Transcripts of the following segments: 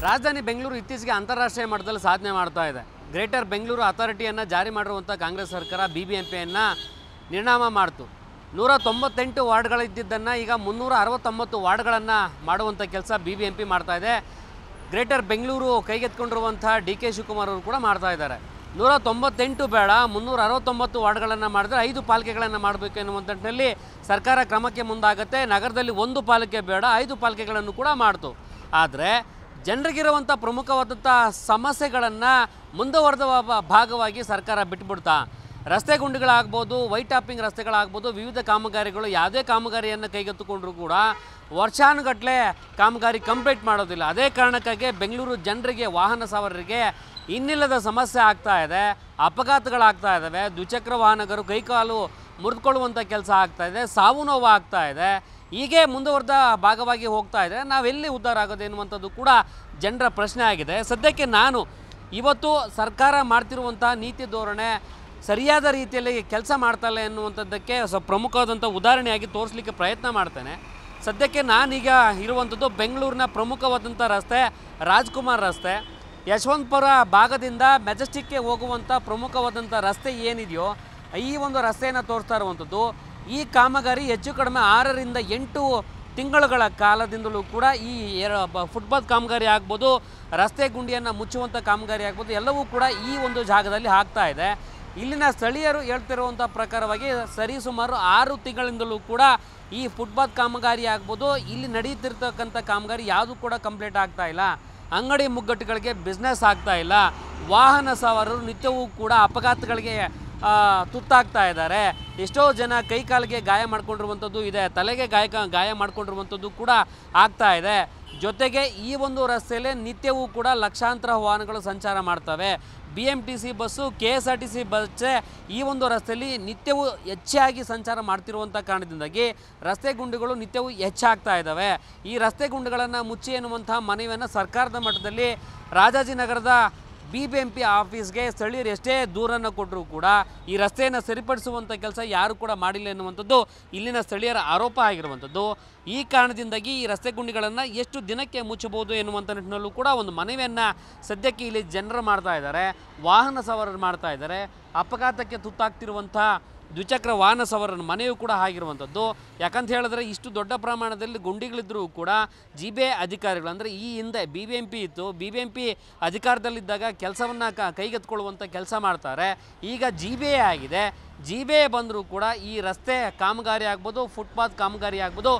ರಾಜಧಾನಿ ಬೆಂಗಳೂರು ಇತ್ತೀಚೆಗೆ ಅಂತಾರಾಷ್ಟ್ರೀಯ ಮಟ್ಟದಲ್ಲಿ ಸಾಧನೆ ಮಾಡ್ತಾ ಇದೆ. ಗ್ರೇಟರ್ ಬೆಂಗಳೂರು ಅಥಾರಿಟಿಯನ್ನು ಜಾರಿ ಮಾಡಿರುವಂಥ ಕಾಂಗ್ರೆಸ್ ಸರ್ಕಾರ BBMPಯನ್ನು ನಿರ್ನಾಮ ಮಾಡ್ತು. 198 ವಾರ್ಡ್ಗಳಿದ್ದನ್ನು ಈಗ 369 ವಾರ್ಡ್ಗಳನ್ನು ಮಾಡುವಂಥ ಕೆಲಸ BBMP ಮಾಡ್ತಾ ಇದೆ. ಗ್ರೇಟರ್ ಬೆಂಗಳೂರು ಕೈಗೆತ್ಕೊಂಡಿರುವಂಥ DK ಶಿವಕುಮಾರ್ ಅವರು ಕೂಡ ಮಾಡ್ತಾ ಇದ್ದಾರೆ. 198 ಬೇಡ, 369 ವಾರ್ಡ್ಗಳನ್ನು ಮಾಡಿದ್ರೆ 5 ಪಾಲಿಕೆಗಳನ್ನು ಮಾಡಬೇಕು ಎನ್ನುವಂಥ ನಿಟ್ಟಿನಲ್ಲಿ ಸರ್ಕಾರ ಕ್ರಮಕ್ಕೆ ಮುಂದಾಗುತ್ತೆ. ನಗರದಲ್ಲಿ 1 ಪಾಲಿಕೆ ಬೇಡ, 5 ಪಾಲಿಕೆಗಳನ್ನು ಕೂಡ ಮಾಡ್ತು. ಆದರೆ ಜನರಿಗಿರುವಂಥ ಪ್ರಮುಖವಾದಂಥ ಸಮಸ್ಯೆಗಳನ್ನು ಮುಂದುವರೆದ ಭಾಗವಾಗಿ ಸರ್ಕಾರ ಬಿಟ್ಬಿಡ್ತಾ ರಸ್ತೆ ಗುಂಡಿಗಳಾಗ್ಬೋದು, ವೈಟ್ ಟಾಪಿಂಗ್ ರಸ್ತೆಗಳಾಗ್ಬೋದು, ವಿವಿಧ ಕಾಮಗಾರಿಗಳು ಯಾವುದೇ ಕಾಮಗಾರಿಯನ್ನು ಕೈಗೆತ್ತಿಕೊಂಡ್ರೂ ಕೂಡ ವರ್ಷಾನುಗಟ್ಟಲೆ ಕಾಮಗಾರಿ ಕಂಪ್ಲೀಟ್ ಮಾಡೋದಿಲ್ಲ. ಅದೇ ಕಾರಣಕ್ಕಾಗಿ ಬೆಂಗಳೂರು ಜನರಿಗೆ, ವಾಹನ ಸವಾರರಿಗೆ ಇನ್ನಿಲ್ಲದ ಸಮಸ್ಯೆ ಆಗ್ತಾ ಇದೆ. ಅಪಘಾತಗಳಾಗ್ತಾ ಇದ್ದಾವೆ, ದ್ವಿಚಕ್ರ ವಾಹನಗಳು ಕೈಕಾಲು ಮುರಿದುಕೊಳ್ಳುವಂಥ ಕೆಲಸ ಆಗ್ತಾಯಿದೆ, ಸಾವು ನೋವು ಆಗ್ತಾ ಇದೆ. ಹೀಗೆ ಮುಂದುವರೆದ ಭಾಗವಾಗಿ ಹೋಗ್ತಾ ಇದೆ. ನಾವೆಲ್ಲಿ ಉದ್ಧಾರ ಆಗೋದು ಎನ್ನುವಂಥದ್ದು ಕೂಡ ಜನರ ಪ್ರಶ್ನೆ ಆಗಿದೆ. ಸದ್ಯಕ್ಕೆ ನಾನು ಇವತ್ತು ಸರ್ಕಾರ ಮಾಡ್ತಿರುವಂಥ ನೀತಿ ಧೋರಣೆ ಸರಿಯಾದ ರೀತಿಯಲ್ಲಿ ಕೆಲಸ ಮಾಡ್ತಾಯಿಲ್ಲ ಎನ್ನುವಂಥದ್ದಕ್ಕೆ ಪ್ರಮುಖವಾದಂಥ ಉದಾಹರಣೆಯಾಗಿ ತೋರಿಸಲಿಕ್ಕೆ ಪ್ರಯತ್ನ ಮಾಡ್ತೇನೆ. ಸದ್ಯಕ್ಕೆ ನಾನೀಗ ಇರುವಂಥದ್ದು ಬೆಂಗಳೂರಿನ ಪ್ರಮುಖವಾದಂಥ ರಸ್ತೆ ರಾಜ್ಕುಮಾರ್ ರಸ್ತೆ. ಯಶವಂತಪುರ ಭಾಗದಿಂದ ಮೆಜೆಸ್ಟಿಕ್ಗೆ ಹೋಗುವಂಥ ಪ್ರಮುಖವಾದಂಥ ರಸ್ತೆ ಏನಿದೆಯೋ ಈ ಒಂದು ರಸ್ತೆಯನ್ನು ತೋರಿಸ್ತಾ ಇರುವಂಥದ್ದು. ಈ ಕಾಮಗಾರಿ ಹೆಚ್ಚು ಕಡಿಮೆ 6 ರಿಂದ 8 ತಿಂಗಳುಗಳ ಕಾಲದಿಂದಲೂ ಕೂಡ ಈ ಫುಟ್ಪಾತ್ ಕಾಮಗಾರಿ ಆಗ್ಬೋದು, ರಸ್ತೆ ಗುಂಡಿಯನ್ನು ಮುಚ್ಚುವಂಥ ಕಾಮಗಾರಿ ಆಗ್ಬೋದು, ಎಲ್ಲವೂ ಕೂಡ ಈ ಒಂದು ಜಾಗದಲ್ಲಿ ಆಗ್ತಾ ಇದೆ. ಇಲ್ಲಿನ ಸ್ಥಳೀಯರು ಹೇಳ್ತಿರುವಂಥ ಪ್ರಕಾರವಾಗಿ ಸರಿಸುಮಾರು 6 ತಿಂಗಳಿಂದಲೂ ಕೂಡ ಈ ಫುಟ್ಪಾತ್ ಕಾಮಗಾರಿ ಆಗ್ಬೋದು, ಇಲ್ಲಿ ನಡೆಯುತ್ತಿರ್ತಕ್ಕಂಥ ಕಾಮಗಾರಿ ಯಾವುದೂ ಕೂಡ ಕಂಪ್ಲೀಟ್ ಆಗ್ತಾ ಇಲ್ಲ. ಅಂಗಡಿ ಮುಗ್ಗಟ್ಟುಗಳಿಗೆ ಬಿಸ್ನೆಸ್ ಆಗ್ತಾ ಇಲ್ಲ. ವಾಹನ ಸವಾರರು ನಿತ್ಯವೂ ಕೂಡ ಅಪಘಾತಗಳಿಗೆ ತುತ್ತಾಗ್ತಾ ಇದ್ದಾರೆ. ಎಷ್ಟೋ ಜನ ಕೈಕಾಲಿಗೆ ಗಾಯ ಮಾಡ್ಕೊಂಡಿರುವಂಥದ್ದು ಇದೆ, ತಲೆಗೆ ಗಾಯ ಮಾಡ್ಕೊಂಡಿರುವಂಥದ್ದು ಕೂಡ ಆಗ್ತಾ ಇದೆ. ಜೊತೆಗೆ ಈ ಒಂದು ರಸ್ತೆಯಲ್ಲಿ ನಿತ್ಯವೂ ಕೂಡ ಲಕ್ಷಾಂತರ ವಾಹನಗಳು ಸಂಚಾರ ಮಾಡ್ತವೆ. BMTC ಬಸ್ಸು, KSRTC ಬಸ್ಸೇ ಈ ಒಂದು ರಸ್ತೆಯಲ್ಲಿ ನಿತ್ಯವೂ ಹೆಚ್ಚಾಗಿ ಸಂಚಾರ ಮಾಡ್ತಿರುವಂಥ ಕಾರಣದಿಂದಾಗಿ ರಸ್ತೆ ಗುಂಡಿಗಳು ನಿತ್ಯವೂ ಹೆಚ್ಚಾಗ್ತಾ ಇದ್ದಾವೆ. ಈ ರಸ್ತೆ ಗುಂಡಿಗಳನ್ನು ಮುಚ್ಚಿ ಎನ್ನುವಂಥ ಮನವಿಯನ್ನು ಸರ್ಕಾರದ ಮಟ್ಟದಲ್ಲಿ ರಾಜಾಜಿನಗರದ BBMP ಆಫೀಸ್ಗೆ ಸ್ಥಳೀಯರು ಎಷ್ಟೇ ದೂರನ್ನು ಕೊಟ್ಟರೂ ಕೂಡ ಈ ರಸ್ತೆಯನ್ನು ಸರಿಪಡಿಸುವಂಥ ಕೆಲಸ ಯಾರು ಕೂಡ ಮಾಡಿಲ್ಲ ಎನ್ನುವಂಥದ್ದು ಇಲ್ಲಿನ ಸ್ಥಳೀಯರ ಆರೋಪ ಆಗಿರುವಂಥದ್ದು. ಈ ಕಾರಣದಿಂದಾಗಿ ಈ ರಸ್ತೆ ಗುಂಡಿಗಳನ್ನು ಎಷ್ಟು ದಿನಕ್ಕೆ ಮುಚ್ಚಬಹುದು ಎನ್ನುವಂಥ ನಿಟ್ಟಿನಲ್ಲೂ ಕೂಡ ಒಂದು ಮನವಿಯನ್ನು ಸದ್ಯಕ್ಕೆ ಇಲ್ಲಿ ಜನರು ಮಾಡ್ತಾ ಇದ್ದಾರೆ, ವಾಹನ ಸವಾರರು ಮಾಡ್ತಾ ಇದ್ದಾರೆ. ಅಪಘಾತಕ್ಕೆ ತುತ್ತಾಗ್ತಿರುವಂಥ ದ್ವಿಚಕ್ರ ವಾಹನ ಸವಾರರ ಮನೆಯೂ ಕೂಡ ಆಗಿರುವಂಥದ್ದು. ಯಾಕಂತ ಹೇಳಿದ್ರೆ ಇಷ್ಟು ದೊಡ್ಡ ಪ್ರಮಾಣದಲ್ಲಿ ಗುಂಡಿಗಳಿದ್ದರೂ ಕೂಡ GBA ಅಧಿಕಾರಿಗಳು, ಅಂದರೆ ಈ ಹಿಂದೆ BBMP ಇತ್ತು, BBMP ಅಧಿಕಾರದಲ್ಲಿದ್ದಾಗ ಕೆಲಸವನ್ನು ಕೈಗೆತ್ಕೊಳ್ಳುವಂಥ ಕೆಲಸ ಮಾಡ್ತಾರೆ. ಈಗ GBA ಆಗಿದೆ. GBA ಬಂದರೂ ಕೂಡ ಈ ರಸ್ತೆ ಕಾಮಗಾರಿ ಆಗ್ಬೋದು, ಫುಟ್ಪಾತ್ ಕಾಮಗಾರಿ ಆಗ್ಬೋದು,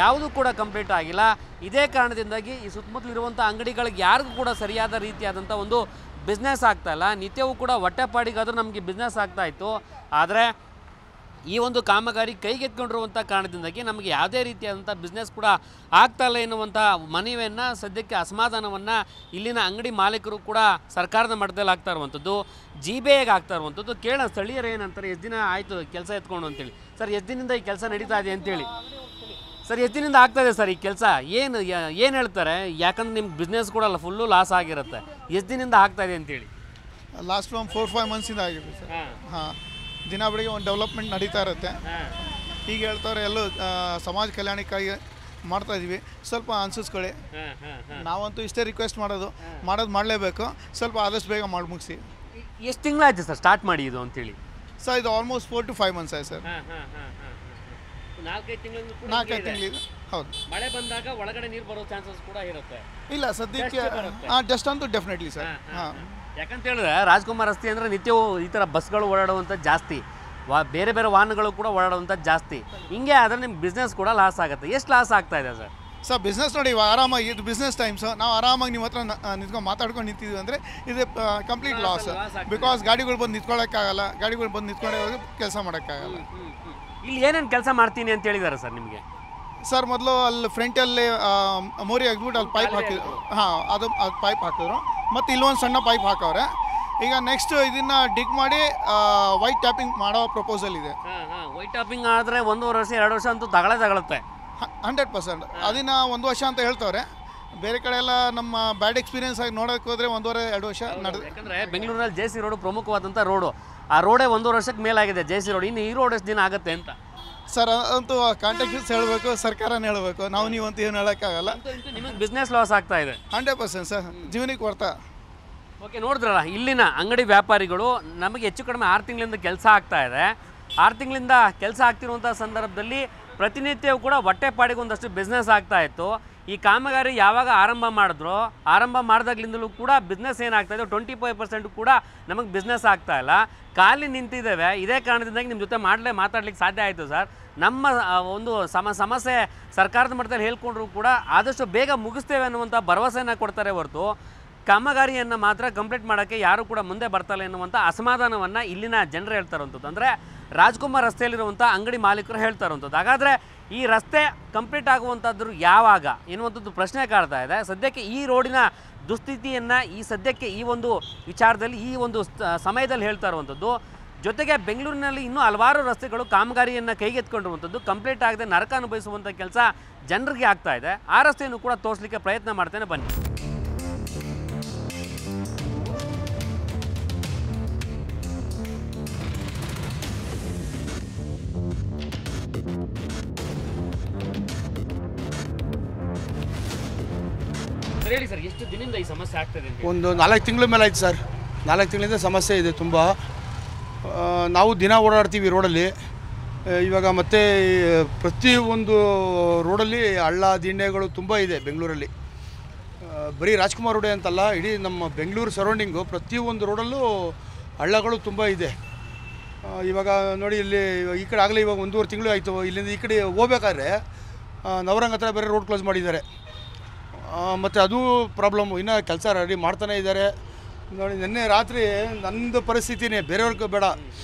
ಯಾವುದೂ ಕೂಡ ಕಂಪ್ಲೀಟ್ ಆಗಿಲ್ಲ. ಇದೇ ಕಾರಣದಿಂದಾಗಿ ಈ ಸುತ್ತಮುತ್ತಲಿರುವಂಥ ಅಂಗಡಿಗಳಿಗೆ ಯಾರಿಗೂ ಕೂಡ ಸರಿಯಾದ ರೀತಿಯಾದಂಥ ಒಂದು ಬಿಸ್ನೆಸ್ ಆಗ್ತಾಯಿಲ್ಲ. ನಿತ್ಯವೂ ಕೂಡ ಹೊಟ್ಟೆಪಾಡಿಗಾದರೂ ನಮಗೆ ಬಿಸ್ನೆಸ್ ಆಗ್ತಾಯಿತ್ತು. ಆದರೆ ಈ ಒಂದು ಕಾಮಗಾರಿ ಕೈಗೆತ್ಕೊಂಡಿರುವಂಥ ಕಾರಣದಿಂದಾಗಿ ನಮಗೆ ಯಾವುದೇ ರೀತಿಯಾದಂಥ ಬಿಸ್ನೆಸ್ ಕೂಡ ಆಗ್ತಾಯಿಲ್ಲ ಎನ್ನುವಂಥ ಮನವಿಯನ್ನು, ಸದ್ಯಕ್ಕೆ ಅಸಮಾಧಾನವನ್ನು ಇಲ್ಲಿನ ಅಂಗಡಿ ಮಾಲೀಕರು ಕೂಡ ಸರ್ಕಾರದ ಮಟ್ಟದಲ್ಲಿ ಆಗ್ತಾ ಇರುವಂಥದ್ದು, GBAಗೆ ಆಗ್ತಾ ಇರುವಂಥದ್ದು. ಕೇಳೋಣ ಸ್ಥಳೀಯರು ಏನಂತಾರೆ, ಎಷ್ಟು ದಿನ ಆಯಿತು ಕೆಲಸ ಎತ್ಕೊಂಡು ಅಂತೇಳಿ. ಸರ್, ಎಷ್ಟು ದಿನದಿಂದ ಈ ಕೆಲಸ ನಡೀತಾ ಇದೆ ಅಂತೇಳಿ? ಸರ್, ಎಷ್ಟು ದಿನದಿಂದ ಆಗ್ತಾಯಿದೆ ಸರ್ ಈ ಕೆಲಸ? ಏನು ಹೇಳ್ತಾರೆ? ಯಾಕಂದ್ರೆ ನಿಮ್ಗೆ ಬಿಸ್ನೆಸ್ ಕೂಡ ಅಲ್ಲ, ಫುಲ್ಲು ಲಾಸ್ ಆಗಿರುತ್ತೆ. ಎಷ್ಟು ದಿನದಿಂದ ಆಗ್ತಾಯಿದೆ ಅಂತೇಳಿ? ಲಾಸ್ಟ್ ಒಂದು 4-5 ಮಂತ್ಸಿಂದ ಆಗಿದೆ ಸರ್. ಹಾಂ, ದಿನ ಬೆಳಿಗ್ಗೆ ಒಂದು ಡೆವಲಪ್ಮೆಂಟ್ ನಡೀತಾ ಇರುತ್ತೆ. ಈಗ ಹೇಳ್ತಾರೆ ಎಲ್ಲೂ ಸಮಾಜ ಕಲ್ಯಾಣಕ್ಕಾಗಿ ಮಾಡ್ತಾಯಿದ್ದೀವಿ, ಸ್ವಲ್ಪ ಅನ್ಸಿಸ್ಕೊಳ್ಳಿ. ನಾವಂತೂ ಇಷ್ಟೇ ರಿಕ್ವೆಸ್ಟ್ ಮಾಡಲೇಬೇಕು, ಸ್ವಲ್ಪ ಆದಷ್ಟು ಬೇಗ ಮಾಡಿ ಮುಗಿಸಿ. ಎಷ್ಟು ತಿಂಗಳಾಯ್ತು ಸರ್ ಸ್ಟಾರ್ಟ್ ಮಾಡಿ ಇದು ಅಂತೇಳಿ? ಸರ್, ಇದು ಆಲ್ಮೋಸ್ಟ್ 4 to 5 months ಆಯ್ತು ಸರ್. 4-5 ತಿಂಗಳಿಂದ. ಹೌದು, ಮಳೆ ಬಂದಾಗ ಒಳಗಡೆ ನೀರು ಬರೋ ಚಾನ್ಸಸ್ ಕೂಡ ಇರುತ್ತೆ. ಇಲ್ಲ ಸದ್ಯಕ್ಕೆ ಜಸ್ಟ್ ಅಂತೂ ಡೆಫಿನೆಟ್ಲಿ ಸರ್. ಹಾಂ, ಯಾಕಂತ ಹೇಳಿದ್ರೆ ರಾಜ್ಕುಮಾರ್ ರಸ್ತೆ ಅಂದರೆ ನಿತ್ಯವೂ ಈ ಥರ ಬಸ್ಗಳು ಓಡಾಡುವಂಥದ್ದು ಜಾಸ್ತಿ, ಬೇರೆ ಬೇರೆ ವಾಹನಗಳು ಕೂಡ ಓಡಾಡುವಂಥದ್ದು ಜಾಸ್ತಿ. ಹಿಂಗೆ ಆದರೆ ನಿಮ್ಮ ಬಿಸ್ನೆಸ್ ಕೂಡ ಲಾಸ್ ಆಗುತ್ತೆ. ಎಷ್ಟು ಲಾಸ್ ಆಗ್ತಾ ಇದೆ ಸರ್? ಸರ್, ಬಿಸ್ನೆಸ್ ನೋಡಿ, ಆರಾಮಾಗಿ ಇದು ಬಿಸ್ನೆಸ್ ಟೈಮ್ಸು, ನಾವು ಆರಾಮಾಗಿ ನಿಮ್ಮ ಹತ್ರ ನಿಂತ್ಕೊಂಡು ಮಾತಾಡ್ಕೊಂಡು ನಿಂತಿದ್ದೀವಿ ಅಂದರೆ ಇದು ಕಂಪ್ಲೀಟ್ ಲಾಸ್. ಬಿಕಾಸ್ ಗಾಡಿಗಳು ಬಂದು ನಿಂತ್ಕೊಳ್ಳೋಕ್ಕಾಗಲ್ಲ, ಗಾಡಿಗಳು ಬಂದು ನಿಂತ್ಕೊಂಡೋಗಿ ಕೆಲಸ ಮಾಡೋಕ್ಕಾಗಲ್ಲ. ಇಲ್ಲಿ ಏನೇನು ಕೆಲಸ ಮಾಡ್ತೀನಿ ಅಂತ ಹೇಳಿದ್ದಾರೆ ಸರ್ ನಿಮಗೆ? ಸರ್, ಮೊದಲು ಅಲ್ಲಿ ಫ್ರಂಟಲ್ಲಿ ಮೋರಿ ಹಾಕ್ಬಿಟ್ಟು ಅಲ್ಲಿ ಪೈಪ್ ಹಾಕಿದ್ರು. ಹಾಂ, ಅದು ಪೈಪ್ ಹಾಕಿದ್ರು. ಮತ್ತು ಇಲ್ಲೊಂದು ಸಣ್ಣ ಪೈಪ್ ಹಾಕವ್ರೆ. ಈಗ ನೆಕ್ಸ್ಟ್ ಇದನ್ನು ಡಿಗ್ ಮಾಡಿ ವೈಟ್ ಟ್ಯಾಪಿಂಗ್ ಮಾಡೋ ಪ್ರಪೋಸಲ್ ಇದೆ. ವೈಟ್ ಟ್ಯಾಪಿಂಗ್ ಆದರೆ 1.5 ವರ್ಷ 2 ವರ್ಷ ಅಂತೂ ತಗೊಳುತ್ತೆ. 100%. ಅದನ್ನು 1 ವರ್ಷ ಅಂತ ಹೇಳ್ತವ್ರೆ. ಬೇರೆ ಕಡೆ ಎಲ್ಲ ನಮ್ಮ ಬ್ಯಾಡ್ ಎಕ್ಸ್ಪೀರಿಯನ್ಸ್ ಆಗಿ ನೋಡೋಕೆ ಹೋದರೆ 1.5-2 ವರ್ಷ ನಡೆದು. ಯಾಕಂದರೆ ಬೆಂಗಳೂರಲ್ಲಿ JC ರೋಡು ಪ್ರಮುಖವಾದಂಥ ರೋಡು. ಆ ರೋಡೇ 1 ವರ್ಷಕ್ಕೆ ಮೇಲಾಗಿದೆ JC ರೋಡ್. ಇನ್ನು ಈ ರೋಡ್ ಎಷ್ಟು ದಿನ ಆಗುತ್ತೆ ಅಂತ? ಸರ್ ಅಂತೂ ಕಾಂಟ್ಯಾಕ್ಟ್ಸ್ ಹೇಳಬೇಕು, ಸರ್ಕಾರನೇ ಹೇಳಬೇಕು, ನಾವು ನೀವಂತೂ ಏನು ಹೇಳೋಕ್ಕಾಗಲ್ಲ. ನಿಮಗೆ ಬಿಸ್ನೆಸ್ ಲಾಸ್ ಆಗ್ತಾ ಇದೆ 100% ಸರ್, ಜೀವನಕ್ಕೆ ಬರ್ತಾ. ಓಕೆ, ನೋಡಿದ್ರಲ್ಲ ಇಲ್ಲಿನ ಅಂಗಡಿ ವ್ಯಾಪಾರಿಗಳು ನಮಗೆ ಹೆಚ್ಚು ಕಡಿಮೆ 6 ತಿಂಗಳಿಂದ ಕೆಲಸ ಆಗ್ತಾ ಇದೆ. 6 ತಿಂಗಳಿಂದ ಕೆಲಸ ಆಗ್ತಿರುವಂಥ ಸಂದರ್ಭದಲ್ಲಿ ಪ್ರತಿನಿತ್ಯವೂ ಕೂಡ ಹೊಟ್ಟೆಪಾಡಿಗೆ ಒಂದಷ್ಟು ಬಿಸ್ನೆಸ್ ಆಗ್ತಾ ಇತ್ತು. ಈ ಕಾಮಗಾರಿ ಯಾವಾಗ ಆರಂಭ ಮಾಡಿದಾಗ್ಲಿಂದಲೂ ಕೂಡ ಬಿಸ್ನೆಸ್ ಏನಾಗ್ತಾಯಿದೆ 25% ಕೂಡ ನಮಗೆ ಬಿಸ್ನೆಸ್ ಆಗ್ತಾ ಇಲ್ಲ, ಖಾಲಿ ನಿಂತಿದ್ದೇವೆ. ಇದೇ ಕಾರಣದಿಂದಾಗಿ ನಿಮ್ಮ ಜೊತೆ ಮಾತಾಡ್ಲಿಕ್ಕೆ ಸಾಧ್ಯ ಆಯಿತು ಸರ್. ನಮ್ಮ ಒಂದು ಸಮಸ್ಯೆ ಸರ್ಕಾರದ ಮಟ್ಟದಲ್ಲಿ ಹೇಳ್ಕೊಂಡ್ರು ಕೂಡ ಆದಷ್ಟು ಬೇಗ ಮುಗಿಸ್ತೇವೆ ಅನ್ನುವಂಥ ಭರವಸೆಯನ್ನು ಕೊಡ್ತಾರೆ ಹೊರತು ಕಾಮಗಾರಿಯನ್ನು ಮಾತ್ರ ಕಂಪ್ಲೀಟ್ ಮಾಡೋಕ್ಕೆ ಯಾರು ಕೂಡ ಮುಂದೆ ಬರ್ತಾಯಿಲ್ಲ ಎನ್ನುವಂಥ ಅಸಮಾಧಾನವನ್ನು ಇಲ್ಲಿನ ಜನರು ಹೇಳ್ತಾ ಇರುವಂಥದ್ದು. ಅಂದರೆ ರಾಜ್ಕುಮಾರ್ ರಸ್ತೆಯಲ್ಲಿರುವಂಥ ಅಂಗಡಿ ಮಾಲೀಕರು ಹೇಳ್ತಾ ಇರುವಂಥದ್ದು. ಹಾಗಾದರೆ ಈ ರಸ್ತೆ ಕಂಪ್ಲೀಟ್ ಆಗುವಂಥದ್ದು ಯಾವಾಗ ಎನ್ನುವಂಥದ್ದು ಪ್ರಶ್ನೆ ಕಾಡ್ತಾ ಇದೆ. ಸದ್ಯಕ್ಕೆ ಈ ರೋಡಿನ ದುಸ್ಥಿತಿಯನ್ನು ಸದ್ಯಕ್ಕೆ ಈ ಒಂದು ವಿಚಾರದಲ್ಲಿ ಈ ಒಂದು ಸಮಯದಲ್ಲಿ ಹೇಳ್ತಾ ಇರುವಂಥದ್ದು. ಜೊತೆಗೆ ಬೆಂಗಳೂರಿನಲ್ಲಿ ಇನ್ನೂ ಹಲವಾರು ರಸ್ತೆಗಳು ಕಾಮಗಾರಿಯನ್ನು ಕೈಗೆತ್ಕೊಂಡಿರುವಂಥದ್ದು, ಕಂಪ್ಲೀಟ್ ಆಗದೆ ನರಕ ಅನುಭವಿಸುವಂಥ ಕೆಲಸ ಜನರಿಗೆ ಆಗ್ತಾ ಇದೆ. ಆ ರಸ್ತೆಯನ್ನು ಕೂಡ ತೋರಿಸಲಿಕ್ಕೆ ಪ್ರಯತ್ನ ಮಾಡ್ತೇನೆ, ಬನ್ನಿ. ಹೇಳಿ ಸರ್, ಎಷ್ಟು ದಿನದಿಂದ ಈ ಸಮಸ್ಯೆ ಆಗ್ತದೆ? ಒಂದು 4 ತಿಂಗಳ ಮೇಲೆ ಆಯ್ತು ಸರ್. 4 ತಿಂಗಳಿಂದ ಸಮಸ್ಯೆ ಇದೆ ತುಂಬ. ನಾವು ದಿನ ಓಡಾಡ್ತೀವಿ ರೋಡಲ್ಲಿ. ಇವಾಗ ಮತ್ತೆ ಪ್ರತಿಯೊಂದು ರೋಡಲ್ಲಿ ಹಳ್ಳ ದಿಣ್ಣೆಗಳು ತುಂಬ ಇದೆ ಬೆಂಗಳೂರಲ್ಲಿ. ಬರೀ ರಾಜ್ಕುಮಾರ್ ರೋಡೇ ಅಂತಲ್ಲ, ಇಡೀ ನಮ್ಮ ಬೆಂಗಳೂರು ಸರೌಂಡಿಂಗು ಪ್ರತಿಯೊಂದು ರೋಡಲ್ಲೂ ಹಳ್ಳಗಳು ತುಂಬ ಇದೆ. ಇವಾಗ ನೋಡಿ, ಇಲ್ಲಿ ಈ ಕಡೆ ಆಗಲೇ ಇವಾಗ 1.5 ತಿಂಗಳು ಆಯಿತು. ಇಲ್ಲಿಂದ ಈ ಕಡೆ ಹೋಗ್ಬೇಕಾದ್ರೆ ನವರಂಗ ಹತ್ರ ಬೇರೆ ರೋಡ್ ಕ್ಲೋಸ್ ಮಾಡಿದ್ದಾರೆ. ಮತ್ತು ಅದು ಪ್ರಾಬ್ಲಮ್ಮು. ಇನ್ನೂ ಕೆಲಸ ರೆಡಿ ಮಾಡ್ತಾನೆ ಇದ್ದಾರೆ. ನೋಡಿ, ನಿನ್ನೆ ರಾತ್ರಿ ನಂದು ಪರಿಸ್ಥಿತಿನೇ, ಬೇರೆಯವ್ರಿಗೆ ಬೇಡ.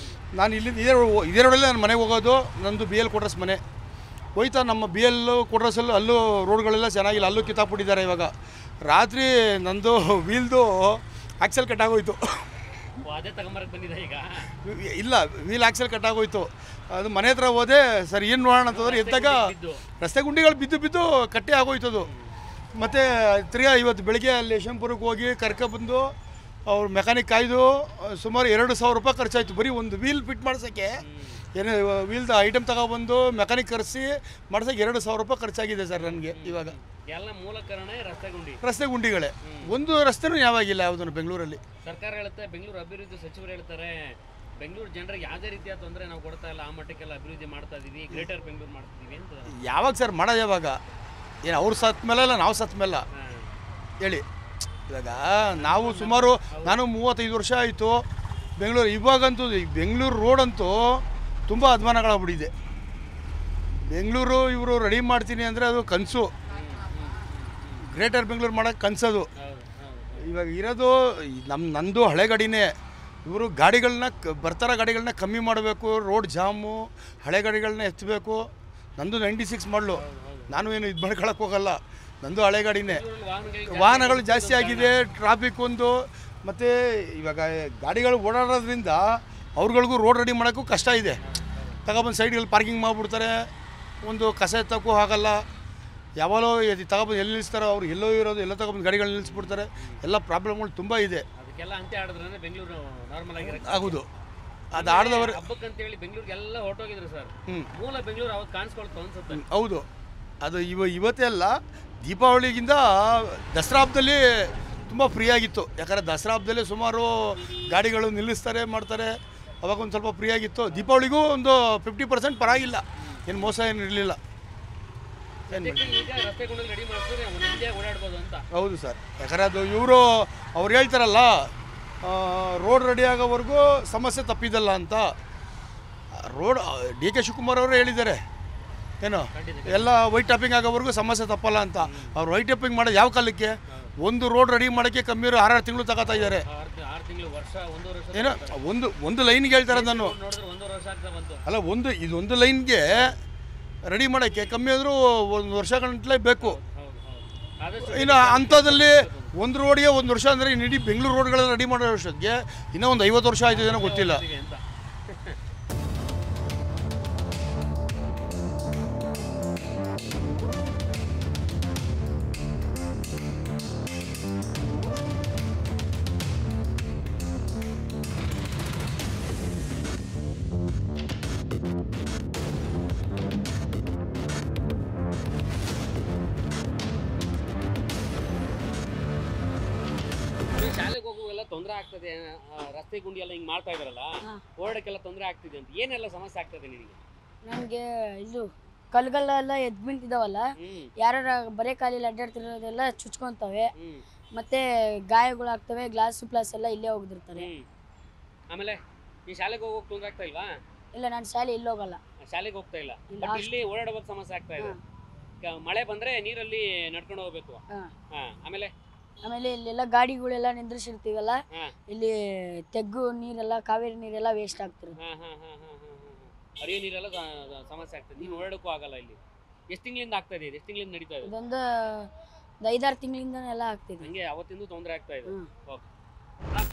ನಾನು ಇಲ್ಲಿಂದ ಇದೇ ರೋಡಲ್ಲೇ ನಾನು ಮನೆಗೆ ಹೋಗೋದು. ನಂದು BL ಕ್ವಾರ್ಟರ್ಸ್ ಮನೆ ಹೋಯ್ತಾ. ನಮ್ಮ BL ಕ್ವಾರ್ಟರ್ಸಲ್ಲೂ ಅಲ್ಲೂ ರೋಡ್ಗಳೆಲ್ಲ ಚೆನ್ನಾಗಿಲ್ಲ, ಅಲ್ಲೂ ಕಿತ್ತಾಕ್ಬಿಟ್ಟಿದ್ದಾರೆ. ಇವಾಗ ರಾತ್ರಿ ನಂದು ವೀಲ್ದು ಆಕ್ಸೆಲ್ ಕಟ್ಟಾಗೋಯ್ತು. ಇಲ್ಲ, ವೀಲ್ ಆಕ್ಸೆಲ್ ಕಟ್ಟಾಗೋಯ್ತು. ಅದು ಮನೆ ಹತ್ರ ಹೋದೆ. ಸರ್ ಏನು ನೋಡೋಣ ಅಂತಂದ್ರೆ ಎದ್ದಾಗ ರಸ್ತೆ ಗುಂಡಿಗಳು ಬಿದ್ದು ಕಟ್ಟೆ ಆಗೋಯ್ತದು. ಮತ್ತು ತಿರ್ಗಾ ಇವತ್ತು ಬೆಳಗ್ಗೆ ಅಲ್ಲಿ ಯಶವಂತಪುರಕ್ಕೆ ಹೋಗಿ ಕರ್ಕೊಬಂದು ಅವ್ರು ಮೆಕ್ಯಾನಿಕ್ ಕಾಯ್ದು ಸುಮಾರು 2,000 ರೂಪಾಯಿ ಖರ್ಚಾಯಿತು ಬರೀ ಒಂದು ವೀಲ್ ಫಿಟ್ ಮಾಡ್ಸೋಕ್ಕೆ. ಏನೇ ವೀಲ್ದು ಐಟಮ್ ತಗೊಬಂದು ಮೆಕ್ಯಾನಿಕ್ ಕರೆಸಿ ಮಾಡ್ಸೋಕ್ಕೆ 2,000 ರೂಪಾಯಿ ಖರ್ಚಾಗಿದೆ ಸರ್ ನನಗೆ. ಇವಾಗ ಎಲ್ಲ ಮೂಲ ಕಾರಣ ರಸ್ತೆ ಗುಂಡಿಗಳೇ. ಒಂದು ರಸ್ತೆನೂ ಯಾವಾಗಿಲ್ಲ ಯಾವುದನ್ನು ಬೆಂಗಳೂರಲ್ಲಿ. ಸರ್ಕಾರ ಹೇಳುತ್ತೆ, ಬೆಂಗಳೂರು ಅಭಿವೃದ್ಧಿ ಸಚಿವರು ಹೇಳ್ತಾರೆ, ಬೆಂಗಳೂರು ಜನರಿಗೆ ಯಾವುದೇ ರೀತಿಯ ತೊಂದರೆ ನಾವು ಕೊಡ್ತಾ ಇಲ್ಲ, ಆ ಮಟ್ಟಕ್ಕೆಲ್ಲ ಅಭಿವೃದ್ಧಿ ಮಾಡ್ತಾ ಇದೀವಿ, ಗ್ರೇಟರ್ ಬೆಂಗಳೂರು ಮಾಡ್ತಿದ್ದೀವಿ ಅಂತ. ಯಾವಾಗ ಸರ್ ಮಾಡೋದು? ಯಾವಾಗ? ಏನು ಅವ್ರು ಸತ್ತ ಮೇಲೆಲ್ಲ ನಾವು ಸತ್ತ ಮೇಲೆ ಹೇಳಿ. ಇವಾಗ ನಾವು ಸುಮಾರು ನಾನು 35 ವರ್ಷ ಆಯಿತು ಬೆಂಗಳೂರು. ಇವಾಗಂತೂ ಈ ಬೆಂಗಳೂರು ರೋಡಂತೂ ತುಂಬ ಅಧ್ವಾನಗಳಾಗ್ಬಿಟ್ಟಿದೆ. ಬೆಂಗಳೂರು ಇವರು ರೆಡಿ ಮಾಡ್ತೀನಿ ಅಂದರೆ ಅದು ಕನಸು. ಗ್ರೇಟರ್ ಬೆಂಗಳೂರು ಮಾಡೋಕ್ಕೆ ಕನಸದು. ಇವಾಗ ಇರೋದು ನಂದು ಹಳೆ ಗಾಡಿನೇ. ಇವರು ಗಾಡಿಗಳನ್ನ ಬರ್ತಾರೋ ಗಾಡಿಗಳನ್ನ ಕಮ್ಮಿ ಮಾಡಬೇಕು, ರೋಡ್ ಜಾಮು, ಹಳೆ ಗಾಡಿಗಳನ್ನ ಎತ್ತಬೇಕು. ನಂದು 96 ಮಾಡಲು. ನಾನು ಏನು ಇದು ಮಾಡ್ಕೊಳಕ್ಕೆ ಹೋಗಲ್ಲ, ನಂದು ಹಳೆ ಗಾಡಿನೇ. ವಾಹನಗಳು ಜಾಸ್ತಿ ಆಗಿದೆ, ಟ್ರಾಫಿಕ್ ಒಂದು. ಮತ್ತು ಇವಾಗ ಗಾಡಿಗಳು ಓಡಾಡೋದ್ರಿಂದ ಅವ್ರುಗಳಿಗೂ ರೋಡ್ ರೆಡಿ ಮಾಡೋಕ್ಕೂ ಕಷ್ಟ ಇದೆ. ತಗೊಬಂದು ಸೈಡ್ಗಳು ಪಾರ್ಕಿಂಗ್ ಮಾಡಿಬಿಡ್ತಾರೆ, ಒಂದು ಕಸ ಎತ್ತಕ್ಕೂ ಆಗಲ್ಲ. ಯಾವಾಗಲೋ ತಗೊಬಂದು ಎಲ್ಲಿ ನಿಲ್ಲಿಸ್ತಾರೋ ಅವ್ರು ಎಲ್ಲೋ ಇರೋದು ಎಲ್ಲ ತಗೊಬಂದು ಗಾಡಿಗಳು ನಿಲ್ಲಿಸ್ಬಿಡ್ತಾರೆ. ಎಲ್ಲ ಪ್ರಾಬ್ಲಮ್ಗಳು ತುಂಬ ಇದೆ. ಅದಕ್ಕೆಲ್ಲ ಅಂತೆ ಆಡಿದ್ರೆ ಬೆಂಗಳೂರು ನಾರ್ಮಲ್ ಆಗಿರುತ್ತೆ. ಆಗೋದು ಅದು ಆಡಿದವರು ಹಬ್ಬಕ್ಕಂತೇಳಿ ಬೆಂಗಳೂರಿಗೆಲ್ಲ ಹೊರಟೋಗಿದ್ರು ಸರ್. ಮೂಲ ಬೆಂಗಳೂರು ಅವತ್ತು ಕಾಣಿಸ್ಕೊಳ್ತು ಅನ್ಸುತ್ತೆ. ಹೌದು, ಅದು ಇವತ್ತೇ ಅಲ್ಲ, ದೀಪಾವಳಿಗಿಂತ ದಸರಾ ಹಬ್ಬದಲ್ಲಿ ತುಂಬ ಫ್ರೀ ಆಗಿತ್ತು. ಯಾಕಂದರೆ ದಸರಾ ಹಬ್ಬದಲ್ಲಿ ಸುಮಾರು ಗಾಡಿಗಳು ನಿಲ್ಲಿಸ್ತಾರೆ ಮಾಡ್ತಾರೆ. ಅವಾಗ ಒಂದು ಸ್ವಲ್ಪ ಫ್ರೀ ಆಗಿತ್ತು. ದೀಪಾವಳಿಗೂ ಒಂದು 50% ಪರವಾಗಿಲ್ಲ, ಏನು ಮೋಸ ಏನು ಇರಲಿಲ್ಲ. ಹೌದು ಸರ್, ಯಾಕಂದರೆ ಅದು ಅವ್ರು ಹೇಳ್ತಾರಲ್ಲ, ರೋಡ್ ರೆಡಿ ಆಗೋವರೆಗೂ ಸಮಸ್ಯೆ ತಪ್ಪಿದಲ್ಲ ಅಂತ. ರೋಡ್ DK ಶಿವಕುಮಾರ್ ಅವರು ಹೇಳಿದ್ದಾರೆ ಏನು, ಎಲ್ಲ ವೈಟ್ ಟಾಪಿಂಗ್ ಆಗೋವರೆಗೂ ಸಮಸ್ಯೆ ತಪ್ಪಲ್ಲ ಅಂತ. ಅವ್ರು ವೈಟ್ ಟಾಪಿಂಗ್ ಮಾಡೋದು ಯಾವ ಕಾಲಕ್ಕೆ? ಒಂದು ರೋಡ್ ರೆಡಿ ಮಾಡೋಕ್ಕೆ ಕಮ್ಮಿ 6 ತಿಂಗಳು ತಗೋತಾ ಇದ್ದಾರೆ. ಏನೋ ಒಂದು ಲೈನ್ಗೆ ಹೇಳ್ತಾರೆ ನಾನು. ಅಲ್ಲ, ಇದೊಂದು ಲೈನ್ಗೆ ರೆಡಿ ಮಾಡೋಕ್ಕೆ ಕಮ್ಮಿ ಆದರೂ 1 ವರ್ಷ ಗಂಟಲೇ ಬೇಕು. ಇನ್ನು ಅಂಥದ್ದಲ್ಲಿ ಒಂದು ರೋಡಿಗೆ 1 ವರ್ಷ ಅಂದರೆ ಇಡೀ ಬೆಂಗಳೂರು ರೋಡ್ಗಳೆಲ್ಲ ರೆಡಿ ಮಾಡೋ ವರ್ಷಕ್ಕೆ ಇನ್ನೂ ಒಂದು 50 ವರ್ಷ ಆಯ್ತಿದೇನೋ ಗೊತ್ತಿಲ್ಲ. ಶಾಲೆಗೆ ಹೋಗುವೆಲ್ಲ ತೊಂದರೆ ಆಗ್ತದೆ, ರಸ್ತೆ ಗುಂಡಿ ಎಲ್ಲ ಹಿಂಗೆ ಮಾಡ್ತಾ ಇದಾರಲ್ಲ, ಓಡಾಡಕ್ಕೆಲ್ಲ ತೊಂದರೆ ಆಗ್ತಿದೆ ಅಂತ ಏನೆಲ್ಲ ಸಮಸ್ಯೆ ಆಗ್ತದೆ ನಿನಗೆ? ನನಗೆ ಇದು ಕಲ್ಗಳೆಲ್ಲ ಎದ್ದು ನಿಂತಿದ್ದಾವಲ್ಲ, ಯಾರು ಬರೇ ಕಾಲಿಲ್ಲ ಅಡ್ಡಾಡ್ತಿರೋದೆಲ್ಲ ಚುಚ್ಕೊಂತವೆ, ಮತ್ತೆ ಗಾಯಗಳಾಗ್ತವೆ, ಗ್ಲಾಸ್ ಎಲ್ಲ ಇಲ್ಲೇ ಹೋಗಿರ್ತಾರೆ. ಆಮೇಲೆ ಈ ಶಾಲೆಗೆ ಹೋಗೋಕೆ ತೊಂದರೆ ಆಗ್ತಾ ಇಲ್ವಾ? ಇಲ್ಲ, ನಾನು ಶಾಲೆ ಇಲ್ಲಿ ಹೋಗಲ್ಲ, ಶಾಲೆಗೆ ಹೋಗ್ತಾ ಇಲ್ಲ. ಬಟ್ ಇಲ್ಲಿ ಓಡಾಡೋಕೆ ಸಮಸ್ಯೆ ಆಗ್ತಾ ಇದೆ. ಮಳೆ ಬಂದ್ರೆ ನೀರಲ್ಲಿ ನಡ್ಕೊಂಡು ಹೋಗ್ಬೇಕು. ಆಮೇಲೆ ಇಲ್ಲೆಲ್ಲ ಗಾಡಿಗಳೆಲ್ಲ ನಿಂದ್ರಿಸಿರ್ತೀವಲ್ಲ, ಇಲ್ಲಿ ತೆಗ್ಗು ನೀರೆಲ್ಲ, ಕಾವೇರಿ ನೀರೆಲ್ಲ ವೇಸ್ಟ್ ಆಗ್ತಿರೋದು. ಹರಿಯೋ ನೀರೆಲ್ಲ ಸಮಸ್ಯೆ ಆಗ್ತದೆ. ನೀನು ಓಡಾಡಕ್ಕೂ ಆಗಲ್ಲ. ಇಲ್ಲಿ ಎಷ್ಟು ತಿಂಗಳಿಂದ ಆಗ್ತಾ ಇದೆ? ಎಷ್ಟು ತಿಂಗಳಿಂದ ನಡೀತಾ ಇದೆ? ಇದೊಂದು 5-6 ತಿಂಗಳಿಂದನೆಲ್ಲ ಆಗ್ತಿದೆ. ಹಂಗೆ ಅವತ್ತಿಂದ ತೊಂದರೆ ಆಗ್ತಾ ಇದೆ. ಓಕೆ.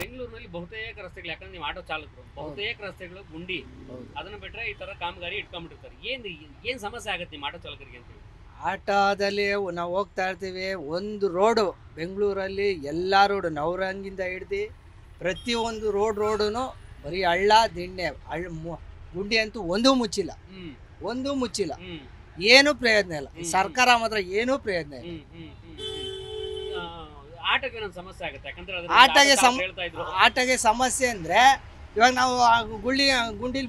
ಬೆಂಗಳೂರಿನಲ್ಲಿ ಬಹುತೇಕ ರಸ್ತೆಗಳು, ಯಾಕಂದ್ರೆ ನೀವು ಆಟೋ ಚಾಲಕರು, ಬಹುತೇಕ ರಸ್ತೆಗಳು ಗುಂಡಿ, ಅದನ್ನ ಬಿಟ್ರೆ ಈ ತರ ಕಾಮಗಾರಿ ಇಟ್ಕೊಂಡ್ಬಿಟ್ಟಿರ್ತಾರೆ. ಏನ್ ಸಮಸ್ಯೆ ಆಗುತ್ತೆ ನಿಮ್ಮ ಆಟೋ ಚಾಲಕರಿಗೆ ಅಂತ? ಆಟೋದಲ್ಲಿ ನಾವು ಹೋಗ್ತಾ ಇರ್ತೀವಿ, ಒಂದು ರೋಡು ಬೆಂಗಳೂರಲ್ಲಿ ಎಲ್ಲ ರೋಡು ನವರಂಗಿಂದ ಹಿಡ್ದು ಪ್ರತಿಯೊಂದು ರೋಡೂ ಬರೀ ಹಳ್ಳ ದಿಣ್ಣೆ, ಗುಂಡಿ ಅಂತೂ ಒಂದೂ ಮುಚ್ಚಿಲ್ಲ, ಏನೂ ಪ್ರಯೋಜನ ಇಲ್ಲ. ಸರ್ಕಾರ ಮಾತ್ರ ಏನೂ ಪ್ರಯೋಜನ ಇಲ್ಲ. ಆಟೋಗೆ ಸಮಸ್ಯೆ ಅಂದರೆ ಇವಾಗ ನಾವು ಗುಂಡಿಲಿ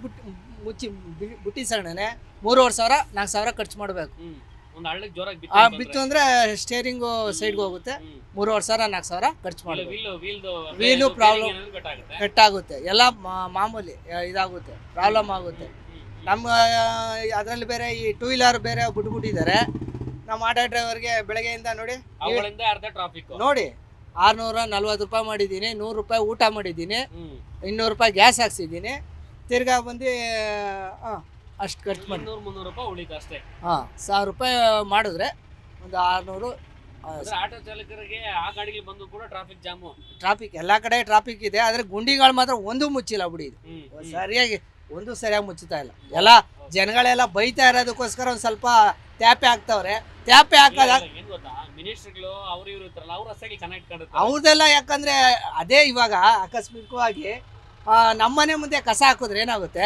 ಬುಟ್ಟಿ ಸಣ್ಣನೆ 3,500 4,000 ಖರ್ಚು ಮಾಡಬೇಕು. ಬಿತ್ತು ಅಂದರೆ ಸ್ಟೇರಿಂಗು ಸೈಡ್ಗೆ ಹೋಗುತ್ತೆ, 3,500 4,000 ಖರ್ಚು ಮಾಡಬೇಕು. ವೀಲು ಪ್ರಾಬ್ಲಮ್ ಕಟ್ಟಾಗುತ್ತೆ, ಎಲ್ಲ ಮಾಮೂಲಿ ಇದಾಗುತ್ತೆ, ಪ್ರಾಬ್ಲಮ್ ಆಗುತ್ತೆ. ನಮ್ಮ ಅದರಲ್ಲಿ ಬೇರೆ ಈ 2 ವೀಲರ್ ಬೇರೆ ಬಿಟ್ಬಿಟ್ಟಿದ್ದಾರೆ. ನಮ್ಮ ಆಟೋ ಡ್ರೈವರ್ಗೆ ಬೆಳಗ್ಗೆಯಿಂದ ನೋಡಿ 640 ರೂಪಾಯಿ ಮಾಡಿದ್ದೀನಿ, 100 ರೂಪಾಯಿ ಊಟ ಮಾಡಿದ್ದೀನಿ, 200 ರೂಪಾಯಿ ಗ್ಯಾಸ್ ಹಾಕ್ಸಿದ್ದೀನಿ, ತಿರ್ಗಾ ಬಂದು ಅಷ್ಟು ಖರ್ಚು ಮಾಡಿ 200-300 ರೂಪಾಯಿ ಉಳಿತು ಅಷ್ಟೇ. 1,000 ರೂಪಾಯಿ ಮಾಡಿದ್ರೆ ಒಂದು 600. ಆಟೋ ಚಾಲಕರಿಗೆ ಆ ಗಾಡಿಗೆ ಬಂದು ಕೂಡ ಟ್ರಾಫಿಕ್ ಎಲ್ಲ ಕಡೆ ಟ್ರಾಫಿಕ್ ಇದೆ, ಆದರೆ ಗುಂಡಿಗಳು ಮಾತ್ರ ಒಂದು ಮುಚ್ಚಿಲ್ಲ ಬಿಡಿ. ಇದು ಸರಿಯಾಗಿ ಮುಚ್ಚುತ್ತಾ ಇಲ್ಲ. ಎಲ್ಲ ಜನಗಳೆಲ್ಲ ಬೈತಾ ಇರೋದಕ್ಕೋಸ್ಕರ ಒಂದು ಸ್ವಲ್ಪ ಟ್ಯಾಪೆ ಹಾಕ್ತವ್ರೆ. ಟ್ಯಾಪೆ ಹಾಕೋದ ಅವ್ರದೆಲ್ಲ, ಯಾಕಂದ್ರೆ ಅದೇ ಇವಾಗ ಆಕಸ್ಮಿಕವಾಗಿ ನಮ್ಮನೆ ಮುಂದೆ ಕಸ ಹಾಕಿದ್ರೆ ಏನಾಗುತ್ತೆ,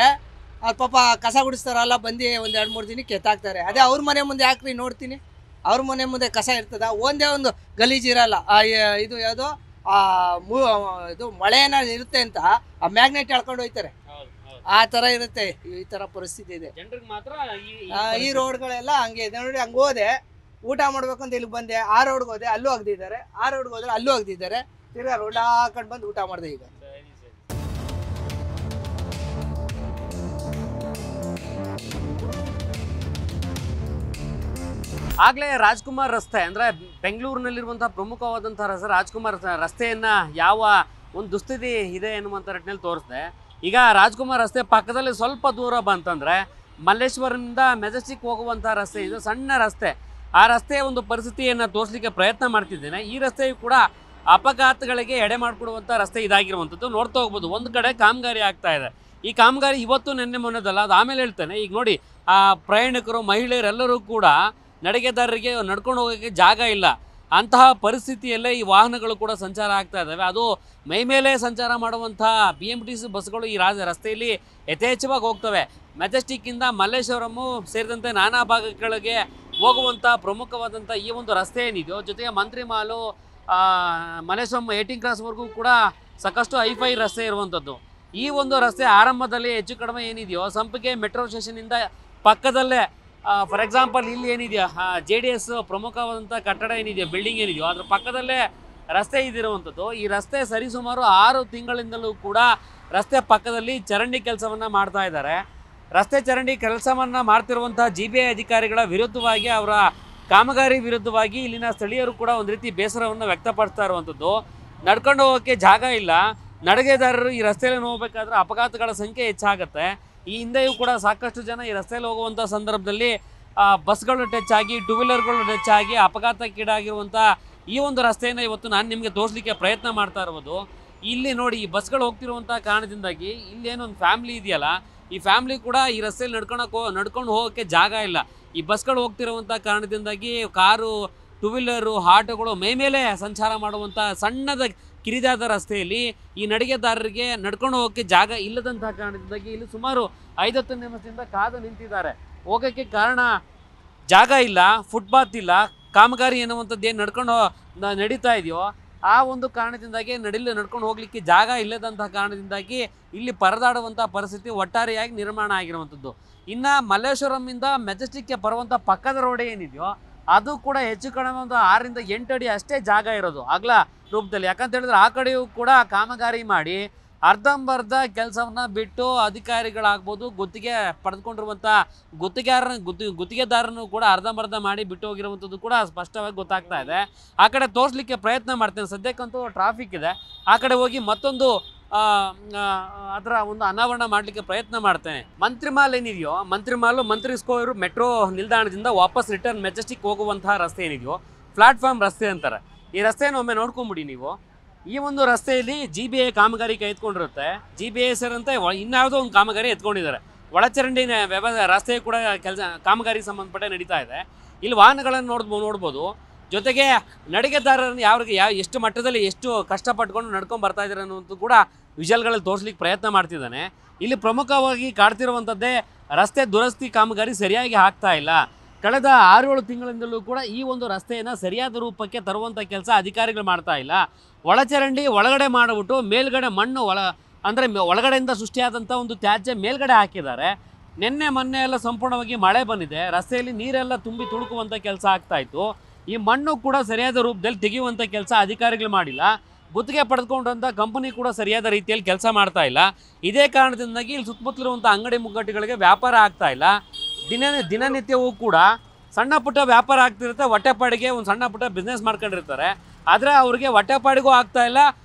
ಅವ್ರ ಪಾಪ ಕಸ ಗುಡಿಸ್ತಾರಲ್ಲ, ಬಂದು ಒಂದು 2-3 ದಿನಕ್ಕೆ ಎತ್ತಾಕ್ತಾರೆ. ಅದೇ ಅವ್ರ ಮನೆ ಮುಂದೆ ಹಾಕ್ರಿ ನೋಡ್ತೀನಿ, ಅವ್ರ ಮನೆ ಮುಂದೆ ಕಸ ಇರ್ತದ, ಒಂದೇ ಒಂದು ಗಲೀಜಿರಲ್ಲ. ಇದು ಯಾವುದೋ ಇದು ಮಳೆ ಏನಾದ್ರು ಇರುತ್ತೆ ಅಂತ ಆ ಮ್ಯಾಗ್ನೆಟ್ ಎಳ್ಕೊಂಡು ಹೋಗ್ತಾರೆ, ಆ ಥರ ಇರುತ್ತೆ. ಈ ಥರ ಪರಿಸ್ಥಿತಿ ಇದೆ. ಈ ರೋಡ್ಗಳೆಲ್ಲ ಹಂಗೆ ಇದೆ ನೋಡಿ. ಹಂಗೆ ಹೋದೆ, ಊಟ ಮಾಡ್ಬೇಕು ಅಂತ ಇಲ್ಲಿ ಬಂದೆ, ಆ ರೋಡ್ಗೆ ಹೋದೆ, ಅಲ್ಲೂ ಆಗದಿದ್ದಾರೆ, ಆ ರೋಡ್ಗೆ ಹೋದ್ರೆ ಅಲ್ಲೂ ಆಗದಿದ್ದಾರೆ, ತಿರ್ಗಾ ರೋಡ್ ಹಾಕೊಂಡು ಬಂದು ಊಟ ಮಾಡಿದೆ. ಈಗ ಆಗ್ಲೇ ರಾಜ್ಕುಮಾರ್ ರಸ್ತೆ ಅಂದ್ರೆ ಬೆಂಗಳೂರಿನಲ್ಲಿರುವಂತಹ ಪ್ರಮುಖವಾದಂತಹ ರಸ್ತೆ ರಾಜ್ಕುಮಾರ್ ರಸ್ತೆಯನ್ನ ಯಾವ ಒಂದು ದುಸ್ಥಿತಿ ಇದೆ ಎನ್ನುವಂಥ ನಿಟ್ಟಿನಲ್ಲಿ ತೋರಿಸಿದೆ. ಈಗ ರಾಜ್ಕುಮಾರ್ ರಸ್ತೆ ಪಕ್ಕದಲ್ಲಿ ಸ್ವಲ್ಪ ದೂರ ಬಂತಂದ್ರೆ ಮಲ್ಲೇಶ್ವರದಿಂದ ಮೆಜೆಸ್ಟಿಕ್ ಹೋಗುವಂತಹ ರಸ್ತೆ, ಇದು ಸಣ್ಣ ರಸ್ತೆ. ಆ ರಸ್ತೆಯ ಒಂದು ಪರಿಸ್ಥಿತಿಯನ್ನು ತೋರಿಸಲಿಕ್ಕೆ ಪ್ರಯತ್ನ ಮಾಡ್ತಿದ್ದೇನೆ. ಈ ರಸ್ತೆಯು ಕೂಡ ಅಪಘಾತಗಳಿಗೆ ಎಡೆ ಮಾಡಿಕೊಡುವಂಥ ರಸ್ತೆ ಇದಾಗಿರುವಂಥದ್ದು ನೋಡ್ತಾ ಹೋಗ್ಬೋದು. ಒಂದು ಕಡೆ ಕಾಮಗಾರಿ ಆಗ್ತಾ ಇದೆ. ಈ ಕಾಮಗಾರಿ ಇವತ್ತು ನೆನ್ನೆ ಮೊನ್ನೆದಲ್ಲ, ಅದು ಆಮೇಲೆ ಹೇಳ್ತೇನೆ. ಈಗ ನೋಡಿ, ಆ ಪ್ರಯಾಣಿಕರು, ಮಹಿಳೆಯರೆಲ್ಲರೂ ಕೂಡ ನಡಿಗೆದಾರರಿಗೆ ನಡ್ಕೊಂಡು ಹೋಗೋಕ್ಕೆ ಜಾಗ ಇಲ್ಲ. ಅಂತಹ ಪರಿಸ್ಥಿತಿಯಲ್ಲೇ ಈ ವಾಹನಗಳು ಕೂಡ ಸಂಚಾರ ಆಗ್ತಾ ಇದ್ದಾವೆ. ಅದು ಮೈ ಮೇಲೆ ಸಂಚಾರ ಮಾಡುವಂಥ BMTC ಬಸ್ಗಳು ಈ ರಸ್ತೆಯಲ್ಲಿ ಯಥೇಚ್ಛವಾಗಿ ಹೋಗ್ತವೆ. ಮೆಜೆಸ್ಟಿಕ್ಕಿಂದ ಮಲ್ಲೇಶ್ವರಮು ಸೇರಿದಂತೆ ನಾನಾ ಭಾಗಗಳಿಗೆ ಹೋಗುವಂಥ ಪ್ರಮುಖವಾದಂಥ ಈ ಒಂದು ರಸ್ತೆ ಏನಿದೆಯೋ, ಜೊತೆಗೆ ಮಂತ್ರಿ ಮಾಲು, ಮಲ್ಲೇಶ್ವರಂ 18 ಕ್ರಾಸ್ವರೆಗೂ ಕೂಡ ಸಾಕಷ್ಟು ಹೈಫೈ ರಸ್ತೆ ಇರುವಂಥದ್ದು. ಈ ಒಂದು ರಸ್ತೆ ಆರಂಭದಲ್ಲಿ ಹೆಚ್ಚು ಕಡಿಮೆ ಏನಿದೆಯೋ, ಸಂಪಿಗೆ ಮೆಟ್ರೋ ಸ್ಟೇಷನಿಂದ ಪಕ್ಕದಲ್ಲೇ, ಫಾರ್ ಎಕ್ಸಾಂಪಲ್ ಇಲ್ಲಿ ಏನಿದೆಯಾ JDS ಪ್ರಮುಖವಾದಂಥ ಕಟ್ಟಡ ಏನಿದೆಯೋ, ಬಿಲ್ಡಿಂಗ್ ಏನಿದೆಯೋ, ಅದ್ರ ಪಕ್ಕದಲ್ಲೇ ರಸ್ತೆ ಇದಿರುವಂಥದ್ದು. ಈ ರಸ್ತೆ ಸರಿಸುಮಾರು 6 ತಿಂಗಳಿಂದಲೂ ಕೂಡ ರಸ್ತೆ ಪಕ್ಕದಲ್ಲಿ ಚರಂಡಿ ಕೆಲಸವನ್ನು ಮಾಡ್ತಾ ಇದ್ದಾರೆ. ರಸ್ತೆ ಚರಂಡಿ ಕೆಲಸವನ್ನು ಮಾಡ್ತಿರುವಂಥ GBI ಅಧಿಕಾರಿಗಳ ವಿರುದ್ಧವಾಗಿ, ಅವರ ಕಾಮಗಾರಿ ವಿರುದ್ಧವಾಗಿ ಇಲ್ಲಿನ ಸ್ಥಳೀಯರು ಕೂಡ ಒಂದು ರೀತಿ ಬೇಸರವನ್ನು ವ್ಯಕ್ತಪಡಿಸ್ತಾ ಇರುವಂಥದ್ದು. ನಡ್ಕೊಂಡು ಹೋಗೋಕ್ಕೆ ಜಾಗ ಇಲ್ಲ. ನಡಿಗೆದಾರರು ಈ ರಸ್ತೆಯಲ್ಲಿ ಹೋಗಬೇಕಾದ್ರೆ ಅಪಘಾತಗಳ ಸಂಖ್ಯೆ ಹೆಚ್ಚಾಗುತ್ತೆ. ಈ ಹಿಂದೆಯೂ ಕೂಡ ಸಾಕಷ್ಟು ಜನ ಈ ರಸ್ತೆಯಲ್ಲಿ ಹೋಗುವಂಥ ಸಂದರ್ಭದಲ್ಲಿ ಬಸ್ಗಳು ಟಚ್ ಆಗಿ, 2 ವೀಲರ್ಗಳು ಟಚ್ ಆಗಿ ಅಪಘಾತಕ್ಕೀಡಾಗಿರುವಂಥ ಈ ಒಂದು ರಸ್ತೆಯನ್ನು ಇವತ್ತು ನಾನು ನಿಮಗೆ ತೋರಿಸಲಿಕ್ಕೆ ಪ್ರಯತ್ನ ಮಾಡ್ತಾ ಇರ್ಬೋದು. ಇಲ್ಲಿ ನೋಡಿ, ಈ ಬಸ್ಗಳು ಹೋಗ್ತಿರುವಂಥ ಕಾರಣದಿಂದಾಗಿ ಇಲ್ಲೇನೊಂದು ಫ್ಯಾಮ್ಲಿ ಇದೆಯಲ್ಲ, ಈ ಫ್ಯಾಮ್ಲಿ ಕೂಡ ಈ ರಸ್ತೆಯಲ್ಲಿ ನಡ್ಕೊಂಡು ಹೋಗೋಕ್ಕೆ ಜಾಗ ಇಲ್ಲ. ಈ ಬಸ್ಗಳು ಹೋಗ್ತಿರುವಂಥ ಕಾರಣದಿಂದಾಗಿ ಕಾರು, 2 ವೀಲರು, ಆಟೋಗಳು ಮೈ ಮೇಲೆ ಸಂಚಾರ ಮಾಡುವಂಥ ಸಣ್ಣದ ಕಿರಿದಾದ ರಸ್ತೆಯಲ್ಲಿ ಈ ನಡಿಗೆದಾರರಿಗೆ ನಡ್ಕೊಂಡು ಹೋಗೋಕ್ಕೆ ಜಾಗ ಇಲ್ಲದಂತಹ ಕಾರಣದಿಂದಾಗಿ ಇಲ್ಲಿ ಸುಮಾರು 5-10 ನಿಮಿಷದಿಂದ ಕಾದು ನಿಂತಿದ್ದಾರೆ. ಹೋಗೋಕ್ಕೆ ಕಾರಣ ಜಾಗ ಇಲ್ಲ, ಫುಟ್ಪಾತ್ ಇಲ್ಲ. ಕಾಮಗಾರಿ ಎನ್ನುವಂಥದ್ದು ಏನು ನಡ್ಕೊಂಡು ನಡೀತಾ ಇದೆಯೋ ಆ ಒಂದು ಕಾರಣದಿಂದಾಗಿ ನಡ್ಕೊಂಡು ಹೋಗ್ಲಿಕ್ಕೆ ಜಾಗ ಇಲ್ಲದಂತಹ ಕಾರಣದಿಂದಾಗಿ ಇಲ್ಲಿ ಪರದಾಡುವಂಥ ಪರಿಸ್ಥಿತಿ ಒಟ್ಟಾರೆಯಾಗಿ ನಿರ್ಮಾಣ ಆಗಿರುವಂಥದ್ದು. ಇನ್ನು ಮಲ್ಲೇಶ್ವರಂನಿಂದ ಮೆಜೆಸ್ಟಿಕ್ಗೆ ಬರುವಂಥ ಪಕ್ಕದ ರೋಡ್ ಏನಿದೆಯೋ ಅದು ಕೂಡ ಹೆಚ್ಚು ಕಡಿಮೆ ಒಂದು 6 ರಿಂದ 8 ಅಡಿ ಅಷ್ಟೇ ಜಾಗ ಇರೋದು ಅಗಲ ರೂಪದಲ್ಲಿ. ಯಾಕಂತ ಹೇಳಿದ್ರೆ ಆ ಕಡೆಯೂ ಕೂಡ ಕಾಮಗಾರಿ ಮಾಡಿ ಅರ್ಧಂಬರ್ಧ ಕೆಲಸವನ್ನ ಬಿಟ್ಟು ಅಧಿಕಾರಿಗಳಾಗ್ಬೋದು, ಗುತ್ತಿಗೆ ಪಡೆದುಕೊಂಡಿರುವಂಥ ಗುತ್ತಿಗೆದಾರನು ಕೂಡ ಅರ್ಧಂಬರ್ಧ ಮಾಡಿ ಬಿಟ್ಟು ಹೋಗಿರುವಂಥದ್ದು ಕೂಡ ಸ್ಪಷ್ಟವಾಗಿ ಗೊತ್ತಾಗ್ತಾ ಇದೆ. ಆ ಕಡೆ ತೋರಿಸ್ಲಿಕ್ಕೆ ಪ್ರಯತ್ನ ಮಾಡ್ತೇನೆ. ಸದ್ಯಕ್ಕಂತೂ ಟ್ರಾಫಿಕ್ ಇದೆ, ಆ ಕಡೆ ಹೋಗಿ ಮತ್ತೊಂದು ಅದರ ಒಂದು ಅನಾವರಣ ಮಾಡಲಿಕ್ಕೆ ಪ್ರಯತ್ನ ಮಾಡ್ತೇನೆ. ಮಂತ್ರಿಮಾಲ್ ಏನಿದೆಯೋ, ಮಂತ್ರಿ ಸ್ಕ್ವೇರ್ ಮೆಟ್ರೋ ನಿಲ್ದಾಣದಿಂದ ವಾಪಸ್ ರಿಟರ್ನ್ ಮೆಜೆಸ್ಟಿಕ್ ಹೋಗುವಂತಹ ರಸ್ತೆ ಏನಿದೆಯೋ ಪ್ಲಾಟ್ಫಾರ್ಮ್ ರಸ್ತೆ ಅಂತಾರೆ. ಈ ರಸ್ತೆಯನ್ನು ಒಮ್ಮೆ ನೋಡ್ಕೊಂಬಿಡಿ ನೀವು. ಈ ಒಂದು ರಸ್ತೆಯಲ್ಲಿ GBA ಕಾಮಗಾರಿ ಕೈ ಎತ್ಕೊಂಡಿರುತ್ತೆ. GBA ಸೇರಂತೆ ಇನ್ಯಾವುದೋ ಒಂದು ಕಾಮಗಾರಿ ಎತ್ಕೊಂಡಿದ್ದಾರೆ. ಒಳಚರಂಡಿ ರಸ್ತೆ ಕೂಡ ಕಾಮಗಾರಿ ಸಂಬಂಧಪಟ್ಟ ನಡೀತಾ ಇದೆ. ಇಲ್ಲಿ ವಾಹನಗಳನ್ನು ನೋಡ್ಬೋದು. ಜೊತೆಗೆ ನಡಿಗೆದಾರರನ್ನು ಎಷ್ಟು ಮಟ್ಟದಲ್ಲಿ ಎಷ್ಟು ಕಷ್ಟಪಟ್ಕೊಂಡು ನಡ್ಕೊಂಡು ಬರ್ತಾ ಇದ್ದಾರೆ ಅನ್ನೋದು ಕೂಡ ವಿಜುವಲ್ಗಳಲ್ಲಿ ತೋರಿಸ್ಲಿಕ್ಕೆ ಪ್ರಯತ್ನ ಮಾಡ್ತಿದ್ದಾನೆ. ಇಲ್ಲಿ ಪ್ರಮುಖವಾಗಿ ಕಾಡ್ತಿರುವಂಥದ್ದೇ ರಸ್ತೆ ದುರಸ್ತಿ ಕಾಮಗಾರಿ ಸರಿಯಾಗಿ ಆಗ್ತಾ ಇಲ್ಲ. ಕಳೆದ 6-7 ತಿಂಗಳಿಂದಲೂ ಕೂಡ ಈ ಒಂದು ರಸ್ತೆಯನ್ನು ಸರಿಯಾದ ರೂಪಕ್ಕೆ ತರುವಂಥ ಕೆಲಸ ಅಧಿಕಾರಿಗಳು ಮಾಡ್ತಾ ಇಲ್ಲ. ಒಳಚರಂಡಿ ಒಳಗಡೆ ಮಾಡಿಬಿಟ್ಟು ಮೇಲ್ಗಡೆ ಮಣ್ಣು ಒಳಗಡೆಯಿಂದ ಸೃಷ್ಟಿಯಾದಂಥ ಒಂದು ತ್ಯಾಜ್ಯ ಮೇಲ್ಗಡೆ ಹಾಕಿದ್ದಾರೆ. ಮೊನ್ನೆ ಎಲ್ಲ ಸಂಪೂರ್ಣವಾಗಿ ಮಳೆ ಬಂದಿದೆ, ರಸ್ತೆಯಲ್ಲಿ ನೀರೆಲ್ಲ ತುಂಬಿ ತುಳುಕುವಂಥ ಕೆಲಸ ಆಗ್ತಾಯಿತ್ತು. ಈ ಮಣ್ಣು ಕೂಡ ಸರಿಯಾದ ರೂಪದಲ್ಲಿ ತೆಗೆಯುವಂಥ ಕೆಲಸ ಅಧಿಕಾರಿಗಳು ಮಾಡಿಲ್ಲ. ಗುತ್ತಿಗೆ ಪಡೆದುಕೊಂಡಂಥ ಕಂಪನಿ ಕೂಡ ಸರಿಯಾದ ರೀತಿಯಲ್ಲಿ ಕೆಲಸ ಮಾಡ್ತಾ ಇಲ್ಲ. ಇದೇ ಕಾರಣದಿಂದಾಗಿ ಇಲ್ಲಿ ಸುತ್ತಮುತ್ತಲಿರುವಂಥ ಅಂಗಡಿ ಮುಗ್ಗಟ್ಟುಗಳಿಗೆ ವ್ಯಾಪಾರ ಆಗ್ತಾ ಇಲ್ಲ. ದಿನನಿತ್ಯವೂ ಕೂಡ ಸಣ್ಣ ಪುಟ್ಟ ವ್ಯಾಪಾರ ಆಗ್ತಿರುತ್ತೆ, ಹೊಟ್ಟೆಪಾಡಿಗೆ ಒಂದು ಸಣ್ಣ ಪುಟ್ಟ ಬಿಸ್ನೆಸ್ ಮಾಡ್ಕೊಂಡಿರ್ತಾರೆ. ಆದರೆ ಅವ್ರಿಗೆ ಹೊಟ್ಟೆಪಾಡಿಗೂ ಆಗ್ತಾ ಇಲ್ಲ,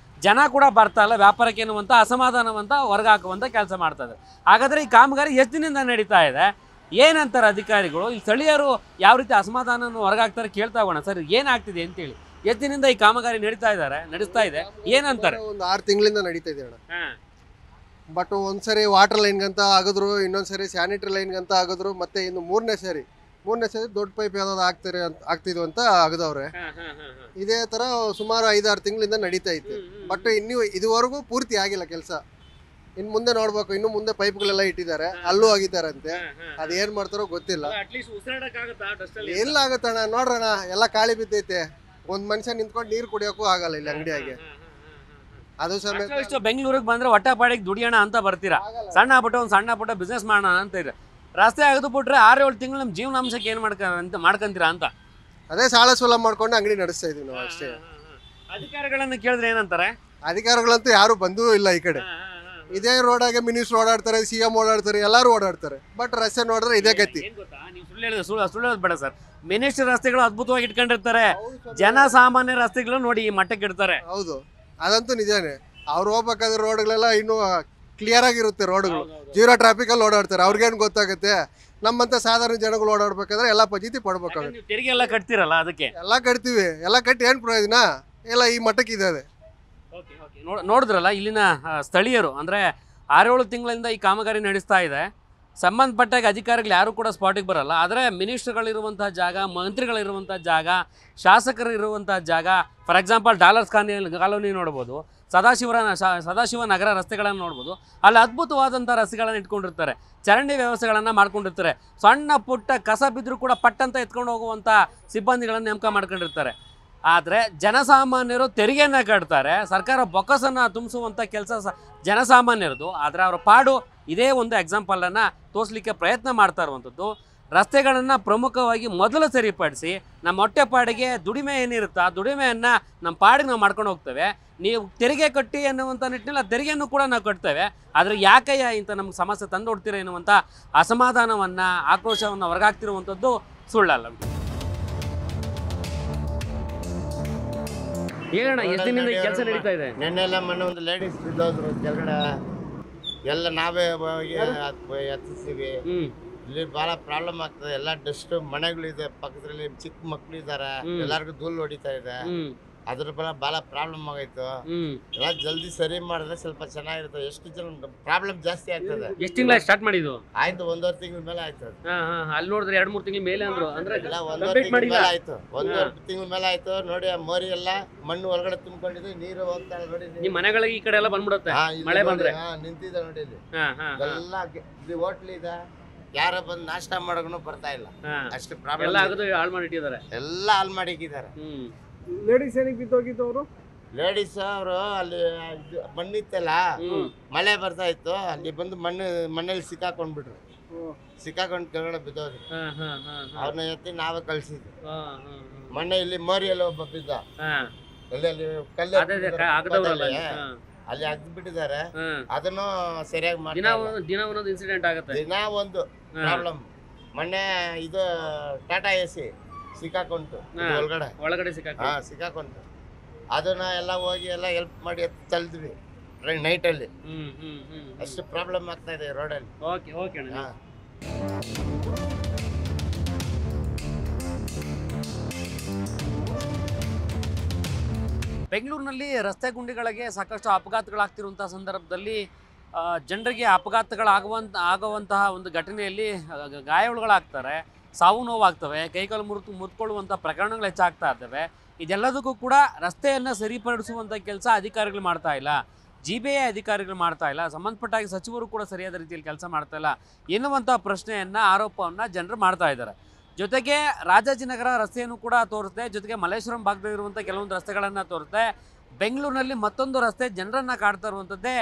ಜನ ಕೂಡ ಬರ್ತಾ ಇಲ್ಲ, ವ್ಯಾಪಾರಕ್ಕೆ ಎನ್ನುವಂಥ ಅಸಮಾಧಾನವಂತ ಹೊರಗಾಕುವಂಥ ಕೆಲಸ ಮಾಡ್ತಾರೆ. ಹಾಗಾದರೆ ಈ ಕಾಮಗಾರಿ ಎಷ್ಟು ದಿನದಿಂದ ನಡೀತಾ ಇದೆ, ಏನಂತಾರೆ ಅಧಿಕಾರಿಗಳು, ಈ ಸ್ಥಳೀಯರು ಯಾವ ರೀತಿ ಅಸಮಾಧಾನವನ್ನು ಹೊರಗಾಗ್ತಾರೆ ಕೇಳ್ತಾ ಹೋಗೋಣ. ಸರ್, ಏನಾಗ್ತಿದೆ ಅಂತೇಳಿ, ಎಷ್ಟು ದಿನದಿಂದ ಈ ಕಾಮಗಾರಿ ನಡೆಸ್ತಾ ಇದೆ ಏನಂತಾರೆ? ಒಂದು 6 ತಿಂಗಳಿಂದ ನಡೀತಾ ಇದೆ ಅಣ್ಣ. ಬಟ್ ಒಂದ್ಸರಿ ವಾಟರ್ ಲೈನ್ಗಂತ ಆಗಿದ್ರು, ಇನ್ನೊಂದ್ಸರಿ ಸ್ಯಾನಿಟರಿ ಲೈನ್ಗಂತ ಆಗಿದ್ರು, ಮತ್ತೆ ಇನ್ನು ಮೂರನೇ ಸರಿ ದೊಡ್ಡ ಪೈಪ್ ಯಾವ್ದಾದ್ರು ಆಗ್ತಿದ್ವು ಅಂತ ಆಗದವ್ರೆ. ಇದೇ ತರ ಸುಮಾರು 5-6 ತಿಂಗಳಿಂದ ನಡೀತಾ ಇತ್ತು. ಬಟ್ ಇದುವರೆಗೂ ಪೂರ್ತಿ ಆಗಿಲ್ಲ ಕೆಲಸ. ಇನ್ನು ಮುಂದೆ ನೋಡ್ಬೇಕು, ಇನ್ನು ಮುಂದೆ ಪೈಪ್ಗಳೆಲ್ಲ ಇಟ್ಟಿದ್ದಾರೆ, ಅಲ್ಲೂ ಆಗಿದ್ದಾರಂತೆ. ಅದೇನ್ ಮಾಡ್ತಾರೋ ಗೊತ್ತಿಲ್ಲ. ಎಲ್ಲ ಆಗತ್ತಣ್ಣ, ನೋಡ್ರಣ ಎಲ್ಲ ಕಾಳಿ ಬಿದ್ದೈತೆ. ಒಂದ್ ಮನುಷ್ಯ ನಿಂತ್ಕೊಂಡು ನೀರು ಕುಡಿಯೋಕ್ಕೂ ಆಗಲ್ಲ ಇಲ್ಲಿ ಅಂಗಡಿಯಾಗೆ. ಅದು ಸಮೇತ ಬೆಂಗಳೂರಿಗೆ ಬಂದ್ರೆ ಹೊಟ್ಟೆಪಾಡಿಗೆ ದುಡಿಯೋಣ ಅಂತ ಬರ್ತೀರಾ, ಸಣ್ಣ ಪುಟ್ಟ ಬಿಸ್ನೆಸ್ ಮಾಡೋಣ ಅಂತ ಇದೆ. ರಸ್ತೆ ಅಗದು ಬಿಟ್ರೆ 6-7 ತಿಂಗಳು ನಮ್ಮ ಜೀವನಾಂಶಕ್ಕೆ ಏನು ಮಾಡ್ಕೊಂತೀರಾ ಅಂತ ಅದೇ ಸಾಲ ಸೂಲ ಮಾಡ್ಕೊಂಡು ಅಂಗಡಿ ನಡೆಸ್ತಾ ಇದೀವಿ ನಾವು ಅಷ್ಟೇ. ಅಧಿಕಾರಿಗಳನ್ನ ಕೇಳಿದ್ರೆ ಏನಂತಾರೆ? ಅಧಿಕಾರಿಗಳಂತೂ ಯಾರು ಬಂದೂ ಇಲ್ಲ ಈ ಕಡೆ. ಇದೇ ರೋಡಾಗೆ ಮಿನಿಸ್ಟರ್ ಓಡಾಡ್ತಾರೆ, CM ಓಡಾಡ್ತಾರೆ, ಎಲ್ಲರೂ ಓಡಾಡ್ತಾರೆ. ಬಟ್ ರಸ್ತೆ ನೋಡಿದ್ರೆ ಇದೇ ಗತಿ. ನೀವು ಸುಳ್ಳು ಹೇಳೋದು ಬೇಡ ಸರ್. ಮಿನಿಸ್ಟರ್ ರಸ್ತೆಗಳು ಅದ್ಭುತವಾಗಿ ಇಟ್ಕೊಂಡಿರ್ತಾರೆ, ಜನಸಾಮಾನ್ಯ ರಸ್ತೆಗಳು ನೋಡಿ ಈ ಮಟ್ಟಕ್ಕೆ ಇಡ್ತಾರೆ. ಹೌದು, ಅದಂತೂ ನಿಜಾನೇ. ಅವ್ರು ಹೋಗ್ಬೇಕಾದ್ರೆ ರೋಡ್ಗಳೆಲ್ಲ ಇನ್ನೂ ಕ್ಲಿಯರ್ ಆಗಿರುತ್ತೆ. ರೋಡ್ಗಳು 0 ಟ್ರಾಫಿಕಲ್ಲಿ ಓಡಾಡ್ತಾರೆ. ಅವ್ರಿಗೇನು ಗೊತ್ತಾಗುತ್ತೆ? ನಮ್ಮಂತ ಸಾಧಾರಣ ಜನಗಳು ಓಡಾಡ್ಬೇಕಾದ್ರೆ ಎಲ್ಲ ಪದ್ಧತಿ ಪಡ್ಬೇಕಾಗುತ್ತೆ. ತೆರಿಗೆ ಎಲ್ಲ ಕಟ್ತಿರಲ್ಲ, ಅದಕ್ಕೆ ಎಲ್ಲ ಕಟ್ತೀವಿ. ಎಲ್ಲ ಕಟ್ಟಿ ಏನು ಪ್ರಯೋಜನ? ಎಲ್ಲ ಈ ಮಟ್ಟಕ್ಕೆ ಇದೆ. ನೋಡಿದ್ರಲ್ಲ, ಇಲ್ಲಿನ ಸ್ಥಳೀಯರು ಅಂದರೆ 6-7 ತಿಂಗಳಿಂದ ಈ ಕಾಮಗಾರಿ ನಡೆಸ್ತಾ ಇದೆ. ಸಂಬಂಧಪಟ್ಟಾಗ ಅಧಿಕಾರಿಗಳು ಯಾರು ಕೂಡ ಸ್ಪಾಟಿಗೆ ಬರಲ್ಲ. ಆದರೆ ಮಿನಿಸ್ಟರ್ಗಳಿರುವಂಥ ಜಾಗ, ಮಂತ್ರಿಗಳಿರುವಂಥ ಜಾಗ, ಶಾಸಕರು ಇರುವಂಥ ಜಾಗ, ಫಾರ್ ಎಕ್ಸಾಂಪಲ್ ಡಾಲರ್ಸ್ ಕಾಲೋನಿ ನೋಡ್ಬೋದು, ಸದಾಶಿವ ನಗರ ರಸ್ತೆಗಳನ್ನು ನೋಡ್ಬೋದು. ಅಲ್ಲಿ ಅದ್ಭುತವಾದಂಥ ರಸ್ತೆಗಳನ್ನು ಇಟ್ಕೊಂಡಿರ್ತಾರೆ, ಚರಂಡಿ ವ್ಯವಸ್ಥೆಗಳನ್ನು ಮಾಡ್ಕೊಂಡಿರ್ತಾರೆ. ಸಣ್ಣ ಪುಟ್ಟ ಕಸ ಬಿದ್ದರೂ ಕೂಡ ಪಟ್ಟಂತ ಎತ್ಕೊಂಡು ಹೋಗುವಂಥ ಸಿಬ್ಬಂದಿಗಳನ್ನು ನೇಮಕ ಮಾಡ್ಕೊಂಡಿರ್ತಾರೆ. ಆದರೆ ಜನಸಾಮಾನ್ಯರು ತೆರಿಗೆಯನ್ನು ಕಟ್ತಾರೆ, ಸರ್ಕಾರ ಬೊಕ್ಕಸನ್ನು ತುಂಬಿಸುವಂಥ ಕೆಲಸ ಜನಸಾಮಾನ್ಯರದು. ಆದರೆ ಅವರ ಪಾಡು ಇದೇ ಒಂದು ಎಕ್ಸಾಂಪಲನ್ನು ತೋರಿಸಲಿಕ್ಕೆ ಪ್ರಯತ್ನ ಮಾಡ್ತಾ ಇರುವಂಥದ್ದು. ರಸ್ತೆಗಳನ್ನು ಪ್ರಮುಖವಾಗಿ ಮೊದಲು ಸರಿಪಡಿಸಿ ನಮ್ಮ ಹೊಟ್ಟೆಪಾಡಿಗೆ ದುಡಿಮೆ ಏನಿರುತ್ತೋ ಆ ದುಡಿಮೆಯನ್ನು ನಮ್ಮ ಪಾಡಿಗೆ ನಾವು ಮಾಡ್ಕೊಂಡು ಹೋಗ್ತೇವೆ. ನೀವು ತೆರಿಗೆ ಕಟ್ಟಿ ಅನ್ನುವಂಥ ನಿಟ್ಟಿನಲ್ಲಿ ತೆರಿಗೆಯನ್ನು ಕೂಡ ನಾವು ಕಟ್ತೇವೆ. ಆದರೆ ಯಾಕಯ್ಯ ಇಂಥ ನಮ್ಗೆ ಸಮಸ್ಯೆ ತಂದೊಡ್ತೀರ ಎನ್ನುವಂಥ ಅಸಮಾಧಾನವನ್ನು, ಆಕ್ರೋಶವನ್ನು ಹೊರಗಾಗ್ತಿರುವಂಥದ್ದು ಸುಳ್ಳಲ್ಲ. ಹೇಳೋಣ, ಎಷ್ಟು ದಿನದಿಂದ ಕೆಲಸ ನಡೀತಾ ಇದೆ? ನೆನ್ನೆಲ್ಲ ಮೊನ್ನೆ ಒಂದು ಲೇಡೀಸ್ ಬಿದ್ದೋದ್ರು ಕೆಳಗಡೆ, ಎಲ್ಲ ನಾವೇ ಎತ್ತಿಸ್ತೀವಿ. ಇಲ್ಲಿ ಬಹಳ ಪ್ರಾಬ್ಲಮ್ ಆಗ್ತದೆ. ಎಲ್ಲ ಡಸ್ಟ್ ಮನೆಗಳಿದೆ ಪಕ್ಕದಲ್ಲಿ, ಚಿಕ್ಕ ಮಕ್ಳು ಇದಾರೆ, ಎಲ್ಲಾರ್ಗು ಧೂಳು ಹೊಡಿತಾ ಇದೆ. ಅದ್ರ ಬಹಳ ಪ್ರಾಬ್ಲಮ್ ಆಗೈತು. ಎಲ್ಲ ಜಲ್ದಿ ಸರಿ ಮಾಡಿದ್ರೆ ಸ್ವಲ್ಪ ಚೆನ್ನಾಗಿರುತ್ತೆ. ಎಷ್ಟು ಜನ ಪ್ರಾಬ್ಲಮ್ ಜಾಸ್ತಿ ಆಗ್ತದೆ. ಎಷ್ಟು ತಿಂಗಳ ಸ್ಟಾರ್ಟ್ ಮಾಡಿದ್ದು? ಆಯ್ತು, 1.5 ತಿಂಗಳ ಮೇಲೆ ಆಯ್ತು. ಅಲ್ಲಿ ನೋಡಿದ್ರೆ 2-3 ತಿಂಗಳ ಮೇಲೆ ಅಂದ್ರು. ಅಂದ್ರೆ 1.5 ತಿಂಗಳ ಮೇಲೆ ಆಯ್ತು. 1.5 ತಿಂಗಳ ಮೇಲೆ ಆಯ್ತು. ನೋಡಿ ಆ ಮೋರಿ ಎಲ್ಲ ಮಣ್ಣು ಒಳಗಡೆ ತುಂಬಿಕೊಂಡಿದೆ, ನೀರು ಹೋಗ್ತಾ ನೋಡಿ. ನಿಮ್ ಮನೆಗಳಿಗೆ ಈ ಕಡೆ ಎಲ್ಲ ಬಂದ್ಬಿಡುತ್ತೆ ಮಳೆ ಬಂದ್ರೆ. ನಿಂತಿದೆ ನೋಡಿ ಇಲ್ಲಿ ಎಲ್ಲ. ಇಲ್ಲಿ ಹೋಟ್ಲ್ ಇದೆ, ಯಾರ ಬಂದು ನಾಷ್ಟ ಮಾಡೋನು ಬರ್ತಾ ಇಲ್ಲ. ಅಷ್ಟು ಪ್ರಾಬ್ಲಮ್. ಎಲ್ಲ ಆಗೋದು ಹಾಳು ಮಾಡಿಟ್ಟಿದ್ದಾರೆ, ಎಲ್ಲ ಹಾಳು ಮಾಡಿದ್ದಾರೆ. ಲೇಡೀಸ್ ಏನಕ್ಕೆ ಬಿದ್ದೋಗಿದ್ದು ಅವರು? ಲೇಡೀಸ್ ಅವರು ಅಲ್ಲಿ ಮಣ್ಣಿತ್ತಲ್ಲ, ಮಳೆ ಬರ್ತಾ ಇತ್ತು, ಅಲ್ಲಿ ಬಂದು ಮಣ್ಣಲ್ಲಿ ಸಿಕ್ಕಾಕೊಂಡ್ಬಿಟ್ರು. ಸಿಕ್ಕಾಕೊಂಡು ಕೆಳಗಡೆ ಬಿದ್ದೋದ್ರು. ಅವ್ರನ್ನ ಎತ್ತಿ ನಾವೇ ಕಳ್ಸಿದ್ವಿ. ಮೊನ್ನೆ ಇಲ್ಲಿ ಮೋರಿಯಲ್ಲಿ ಒಬ್ಬ ಬಿದ್ದ, ಅಲ್ಲಿ ಕಲ್ಲು ಅಲ್ಲಿ ಅಗ್ದು ಬಿಟ್ಟಿದ್ದಾರೆ. ಅದನ್ನು ಸರಿಯಾಗಿ ಮಾಡಿ ದಿನ ಒಂದೊಂದು ಇನ್ಸಿಡೆಂಟ್ ಆಗುತ್ತೆ, ದಿನ ಒಂದು ಪ್ರಾಬ್ಲಮ್. ಮೊನ್ನೆ ಇದು ಟಾಟಾ ಎಸಿ ಸಿಕ್ಕಾಕೊಂತು ಒಳಗಡೆ ಸಿಕ್ಕಾಕೊಂತು. ಅದನ್ನ ಎಲ್ಲ ಹೋಗಿ ಎಲ್ಲ ಹೆಲ್ಪ್ ಮಾಡಿ ತಲ್ದ್ವಿ ನೈಟಲ್ಲಿ. ಅಷ್ಟು ಪ್ರಾಬ್ಲಮ್ ಆಗ್ತಾ ಇದೆ ರೋಡಲ್ಲಿ. ಬೆಂಗಳೂರಿನಲ್ಲಿ ರಸ್ತೆ ಗುಂಡಿಗಳಿಗೆ ಸಾಕಷ್ಟು ಅಪಘಾತಗಳಾಗ್ತಿರುವಂತಹ ಸಂದರ್ಭದಲ್ಲಿ ಜನರಿಗೆ ಆಗುವಂತಹ ಒಂದು ಘಟನೆಯಲ್ಲಿ ಗಾಯಗಳಾಗ್ತಾರೆ, ಸಾವು ನೋವಾಗ್ತವೆ, ಕೈಕಾಲು ಮುರಿದುಕೊಳ್ಳುವಂಥ ಪ್ರಕರಣಗಳು ಹೆಚ್ಚಾಗ್ತಾ ಇರ್ತವೆ. ಇದೆಲ್ಲದಕ್ಕೂ ಕೂಡ ರಸ್ತೆಯನ್ನು ಸರಿಪಡಿಸುವಂಥ ಕೆಲಸ ಅಧಿಕಾರಿಗಳು ಮಾಡ್ತಾ ಇಲ್ಲ, GBA ಅಧಿಕಾರಿಗಳು ಮಾಡ್ತಾ ಇಲ್ಲ, ಸಂಬಂಧಪಟ್ಟಾಗಿ ಸಚಿವರು ಕೂಡ ಸರಿಯಾದ ರೀತಿಯಲ್ಲಿ ಕೆಲಸ ಮಾಡ್ತಾ ಇಲ್ಲ ಎನ್ನುವಂಥ ಪ್ರಶ್ನೆಯನ್ನು, ಆರೋಪವನ್ನು ಜನರು ಮಾಡ್ತಾ ಇದ್ದಾರೆ. ಜೊತೆಗೆ ರಾಜಾಜಿನಗರ ರಸ್ತೆಯನ್ನು ಕೂಡ ತೋರಿಸುತ್ತೆ, ಜೊತೆಗೆ ಮಲ್ಲೇಶ್ವರಂ ಭಾಗದಲ್ಲಿರುವಂಥ ಕೆಲವೊಂದು ರಸ್ತೆಗಳನ್ನು ತೋರಿಸುತ್ತೆ. ಬೆಂಗಳೂರಿನಲ್ಲಿ ಮತ್ತೊಂದು ರಸ್ತೆ ಜನರನ್ನು ಕಾಡ್ತಾ ಇರುವಂಥದ್ದೇ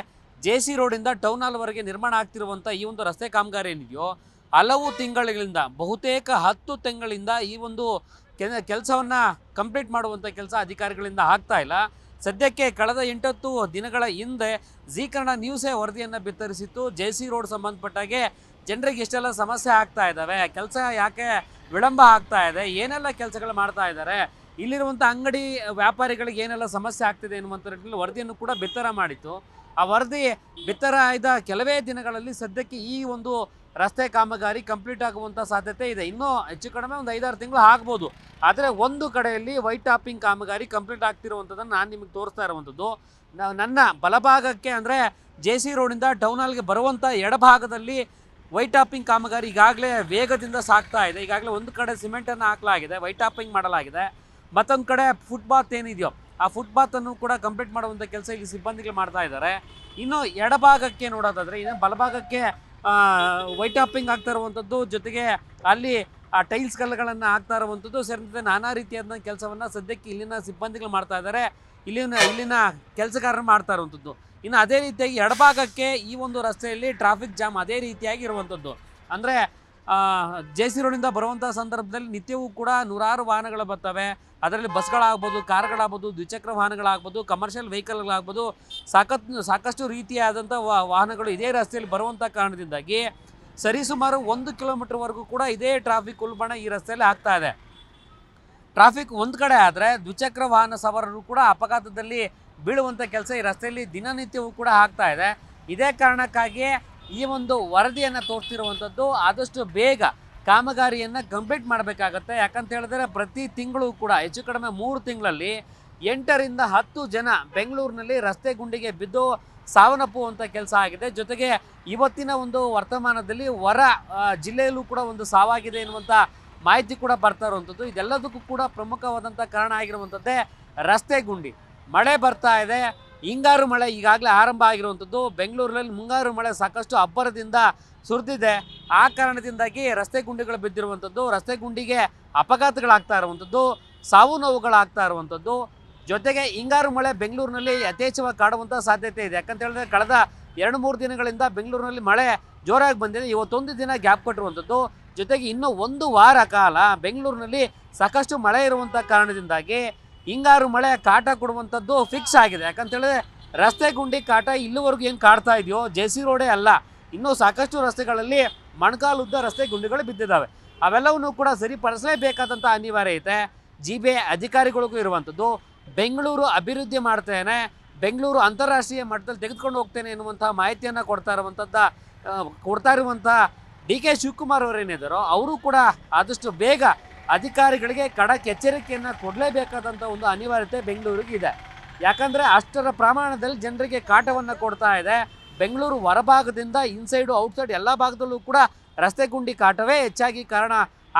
JC ರೋಡಿಂದ ಟೌನ್ ಹಾಲ್ವರೆಗೆ ನಿರ್ಮಾಣ ಆಗ್ತಿರುವಂಥ ಈ ಒಂದು ರಸ್ತೆ ಕಾಮಗಾರಿ ಏನಿದೆಯೋ, ಹಲವು ತಿಂಗಳಿಂದ, ಬಹುತೇಕ 10 ತಿಂಗಳಿಂದ ಈ ಒಂದು ಕೆಲಸವನ್ನು ಕಂಪ್ಲೀಟ್ ಮಾಡುವಂಥ ಕೆಲಸ ಅಧಿಕಾರಿಗಳಿಂದ ಆಗ್ತಾ ಇಲ್ಲ. ಸದ್ಯಕ್ಕೆ ಕಳೆದ 8 ದಿನಗಳ ಹಿಂದೆ ಜೀ ಕನ್ನಡ ನ್ಯೂಸೇ ವರದಿಯನ್ನು ಬಿತ್ತರಿಸಿತ್ತು. JC ರೋಡ್ ಸಂಬಂಧಪಟ್ಟಾಗೆ ಜನರಿಗೆ ಇಷ್ಟೆಲ್ಲ ಸಮಸ್ಯೆ ಆಗ್ತಾ ಇದ್ದಾವೆ, ಕೆಲಸ ಯಾಕೆ ವಿಳಂಬ ಆಗ್ತಾ ಇದೆ, ಏನೆಲ್ಲ ಕೆಲಸಗಳು ಮಾಡ್ತಾ ಇದ್ದಾರೆ, ಇಲ್ಲಿರುವಂಥ ಅಂಗಡಿ ವ್ಯಾಪಾರಿಗಳಿಗೆ ಏನೆಲ್ಲ ಸಮಸ್ಯೆ ಆಗ್ತಿದೆ ಎನ್ನುವಂಥ ನಿಟ್ಟಿನಲ್ಲಿ ವರದಿಯನ್ನು ಕೂಡ ಬಿತ್ತರ ಮಾಡಿತ್ತು. ಆ ವರದಿ ಬಿತ್ತರ ಆದ ಕೆಲವೇ ದಿನಗಳಲ್ಲಿ ಸದ್ಯಕ್ಕೆ ಈ ಒಂದು ರಸ್ತೆ ಕಾಮಗಾರಿ ಕಂಪ್ಲೀಟ್ ಆಗುವಂಥ ಸಾಧ್ಯತೆ ಇದೆ. ಇನ್ನೂ ಹೆಚ್ಚು ಕಡಿಮೆ ಒಂದು 5-6 ತಿಂಗಳು ಆಗ್ಬೋದು. ಆದರೆ ಒಂದು ಕಡೆಯಲ್ಲಿ ವೈಟ್ ಟಾಪಿಂಗ್ ಕಾಮಗಾರಿ ಕಂಪ್ಲೀಟ್ ಆಗ್ತಿರುವಂಥದ್ದನ್ನು ನಾನು ನಿಮಗೆ ತೋರಿಸ್ತಾ ಇರುವಂಥದ್ದು. ನನ್ನ ಬಲಭಾಗಕ್ಕೆ ಅಂದರೆ JC ರೋಡಿಂದ ಟೌನ್ ಹಾಲ್ಗೆ ಬರುವಂಥ ಎಡಭಾಗದಲ್ಲಿ ವೈಟ್ ಟಾಪಿಂಗ್ ಕಾಮಗಾರಿ ಈಗಾಗಲೇ ವೇಗದಿಂದ ಸಾಗ್ತಾ ಇದೆ. ಈಗಾಗಲೇ ಒಂದು ಕಡೆ ಸಿಮೆಂಟನ್ನು ಹಾಕಲಾಗಿದೆ, ವೈಟ್ ಟಾಪಿಂಗ್ ಮಾಡಲಾಗಿದೆ. ಮತ್ತೊಂದು ಕಡೆ ಫುಟ್ಪಾತ್ ಏನಿದೆಯೋ ಆ ಫುಟ್ಪಾತನ್ನು ಕೂಡ ಕಂಪ್ಲೀಟ್ ಮಾಡುವಂಥ ಕೆಲಸ ಇಲ್ಲಿ ಸಿಬ್ಬಂದಿಗಳು ಮಾಡ್ತಾ ಇದ್ದಾರೆ. ಇನ್ನು ಎಡಭಾಗಕ್ಕೆ ನೋಡೋದಾದರೆ, ಇನ್ನು ಬಲಭಾಗಕ್ಕೆ ವೈಟ್ ಟಾಪಿಂಗ್ ಆಗ್ತಾ ಇರುವಂಥದ್ದು, ಜೊತೆಗೆ ಅಲ್ಲಿ ಟೈಲ್ಸ್ ಕಲ್ಲುಗಳನ್ನು ಹಾಕ್ತಾ ಇರುವಂಥದ್ದು ಸೇರಿದಂತೆ ನಾನಾ ರೀತಿಯಾದ ಕೆಲಸವನ್ನು ಸದ್ಯಕ್ಕೆ ಇಲ್ಲಿನ ಸಿಬ್ಬಂದಿಗಳು ಮಾಡ್ತಾ ಇದ್ದಾರೆ, ಇಲ್ಲಿನ ಕೆಲಸಗಾರರು ಮಾಡ್ತಾ ಇರುವಂಥದ್ದು. ಇನ್ನು ಅದೇ ರೀತಿಯಾಗಿ ಎಡಭಾಗಕ್ಕೆ ಈ ಒಂದು ರಸ್ತೆಯಲ್ಲಿ ಟ್ರಾಫಿಕ್ ಜಾಮ್ ಅದೇ ರೀತಿಯಾಗಿ ಇರುವಂಥದ್ದು. ಅಂದರೆ JC ರೋಡಿಂದ ಬರುವಂಥ ಸಂದರ್ಭದಲ್ಲಿ ನಿತ್ಯವೂ ಕೂಡ ನೂರಾರು ವಾಹನಗಳು ಬರ್ತವೆ. ಅದರಲ್ಲಿ ಬಸ್ಗಳಾಗ್ಬೋದು, ಕಾರ್ಗಳಾಗ್ಬೋದು, ದ್ವಿಚಕ್ರ ವಾಹನಗಳಾಗ್ಬೋದು, ಕಮರ್ಷಿಯಲ್ ವೆಹಿಕಲ್ಗಳಾಗ್ಬೋದು, ಸಾಕಷ್ಟು ರೀತಿಯಾದಂಥ ವಾಹನಗಳು ಇದೇ ರಸ್ತೆಯಲ್ಲಿ ಬರುವಂಥ ಕಾರಣದಿಂದಾಗಿ ಸರಿಸುಮಾರು 1 ಕಿಲೋಮೀಟರ್ವರೆಗೂ ಕೂಡ ಇದೇ ಟ್ರಾಫಿಕ್ ಉಲ್ಬಣ ಈ ರಸ್ತೆಯಲ್ಲಿ ಆಗ್ತಾ ಇದೆ. ಟ್ರಾಫಿಕ್ ಒಂದು ಕಡೆ ಆದರೆ ದ್ವಿಚಕ್ರ ವಾಹನ ಸವಾರರು ಕೂಡ ಅಪಘಾತದಲ್ಲಿ ಬೀಳುವಂಥ ಕೆಲಸ ಈ ರಸ್ತೆಯಲ್ಲಿ ದಿನನಿತ್ಯವೂ ಕೂಡ ಆಗ್ತಾ ಇದೆ. ಇದೇ ಕಾರಣಕ್ಕಾಗಿ ಈ ಒಂದು ವರದಿಯನ್ನು ತೋರಿಸ್ತಿರುವಂಥದ್ದು. ಆದಷ್ಟು ಬೇಗ ಕಾಮಗಾರಿಯನ್ನು ಕಂಪ್ಲೀಟ್ ಮಾಡಬೇಕಾಗತ್ತೆ. ಯಾಕಂತ ಹೇಳಿದ್ರೆ ಪ್ರತಿ ತಿಂಗಳು ಕೂಡ ಹೆಚ್ಚು ಕಡಿಮೆ 3 ತಿಂಗಳಲ್ಲಿ 8ರಿಂದ 10 ಜನ ಬೆಂಗಳೂರಿನಲ್ಲಿ ರಸ್ತೆ ಗುಂಡಿಗೆ ಬಿದ್ದು ಸಾವನ್ನಪ್ಪುವಂಥ ಕೆಲಸ ಆಗಿದೆ. ಜೊತೆಗೆ ಇವತ್ತಿನ ಒಂದು ವರ್ತಮಾನದಲ್ಲಿ ಹೊರ ಜಿಲ್ಲೆಯಲ್ಲೂ ಕೂಡ ಒಂದು ಸಾವಾಗಿದೆ ಎನ್ನುವಂಥ ಮಾಹಿತಿ ಕೂಡ ಬರ್ತಾ ಇರುವಂಥದ್ದು. ಇದೆಲ್ಲದಕ್ಕೂ ಕೂಡ ಪ್ರಮುಖವಾದಂಥ ಕಾರಣ ಆಗಿರುವಂಥದ್ದೇ ರಸ್ತೆ ಗುಂಡಿ. ಮಳೆ ಬರ್ತಾ ಇದೆ, ಹಿಂಗಾರು ಮಳೆ ಈಗಾಗಲೇ ಆರಂಭ ಆಗಿರುವಂಥದ್ದು. ಬೆಂಗಳೂರಿನಲ್ಲಿ ಮುಂಗಾರು ಮಳೆ ಸಾಕಷ್ಟು ಅಬ್ಬರದಿಂದ ಸುರಿದಿದೆ. ಆ ಕಾರಣದಿಂದಾಗಿ ರಸ್ತೆ ಗುಂಡಿಗಳು ಬಿದ್ದಿರುವಂಥದ್ದು, ರಸ್ತೆ ಗುಂಡಿಗೆ ಅಪಘಾತಗಳಾಗ್ತಾ ಇರುವಂಥದ್ದು, ಸಾವು ನೋವುಗಳಾಗ್ತಾ ಇರುವಂಥದ್ದು. ಜೊತೆಗೆ ಹಿಂಗಾರು ಮಳೆ ಬೆಂಗಳೂರಿನಲ್ಲಿ ಯಥೇಚ್ಛವಾಗಿ ಕಾಡುವಂಥ ಸಾಧ್ಯತೆ ಇದೆ. ಯಾಕಂತ ಹೇಳಿದ್ರೆ ಕಳೆದ 2-3 ದಿನಗಳಿಂದ ಬೆಂಗಳೂರಿನಲ್ಲಿ ಮಳೆ ಜೋರಾಗಿ ಬಂದಿದೆ. ಇವತ್ತೊಂದು ದಿನ ಗ್ಯಾಪ್ ಕೊಟ್ಟಿರುವಂಥದ್ದು. ಜೊತೆಗೆ ಇನ್ನೂ 1 ವಾರ ಕಾಲ ಬೆಂಗಳೂರಿನಲ್ಲಿ ಸಾಕಷ್ಟು ಮಳೆ ಇರುವಂಥ ಕಾರಣದಿಂದಾಗಿ ಹಿಂಗಾರು ಮಳೆ ಕಾಟ ಕೊಡುವಂಥದ್ದು ಫಿಕ್ಸ್ ಆಗಿದೆ. ಯಾಕಂತ ಹೇಳಿದ್ರೆ ರಸ್ತೆ ಗುಂಡಿ ಕಾಟ ಇಲ್ಲಿವರೆಗೂ ಏನು ಕಾಡ್ತಾ ಇದೆಯೋ JC ರೋಡೇ ಅಲ್ಲ, ಇನ್ನೂ ಸಾಕಷ್ಟು ರಸ್ತೆಗಳಲ್ಲಿ ಮೊಣಕಾಲುದ್ದ ರಸ್ತೆ ಗುಂಡಿಗಳು ಬಿದ್ದಿದ್ದಾವೆ. ಅವೆಲ್ಲವನ್ನೂ ಕೂಡ ಸರಿಪಡಿಸಲೇಬೇಕಾದಂಥ ಅನಿವಾರ್ಯತೆ GBA ಅಧಿಕಾರಿಗಳಿಗೂ ಇರುವಂಥದ್ದು. ಬೆಂಗಳೂರು ಅಭಿವೃದ್ಧಿ ಮಾಡ್ತೇನೆ, ಬೆಂಗಳೂರು ಅಂತಾರಾಷ್ಟ್ರೀಯ ಮಟ್ಟದಲ್ಲಿ ತೆಗೆದುಕೊಂಡು ಹೋಗ್ತೇನೆ ಎನ್ನುವಂಥ ಮಾಹಿತಿಯನ್ನು ಕೊಡ್ತಾ ಇರುವಂಥ DK ಶಿವಕುಮಾರ್ ಅವರೇನಿದ್ದಾರೋ ಅವರು ಕೂಡ ಆದಷ್ಟು ಬೇಗ ಅಧಿಕಾರಿಗಳಿಗೆ ಖಡಕ್ ಎಚ್ಚರಿಕೆಯನ್ನು ಕೊಡಲೇಬೇಕಾದಂಥ ಒಂದು ಅನಿವಾರ್ಯತೆ ಬೆಂಗಳೂರಿಗೆ ಇದೆ. ಯಾಕಂದರೆ ಅಷ್ಟರ ಪ್ರಮಾಣದಲ್ಲಿ ಜನರಿಗೆ ಕಾಟವನ್ನು ಕೊಡ್ತಾ ಇದೆ. ಬೆಂಗಳೂರು ಹೊರಭಾಗದಿಂದ ಇನ್ಸೈಡು ಔಟ್ಸೈಡ್ ಎಲ್ಲ ಭಾಗದಲ್ಲೂ ಕೂಡ ರಸ್ತೆ ಗುಂಡಿ ಕಾಟವೇ ಹೆಚ್ಚಾಗಿ ಕಾರಣ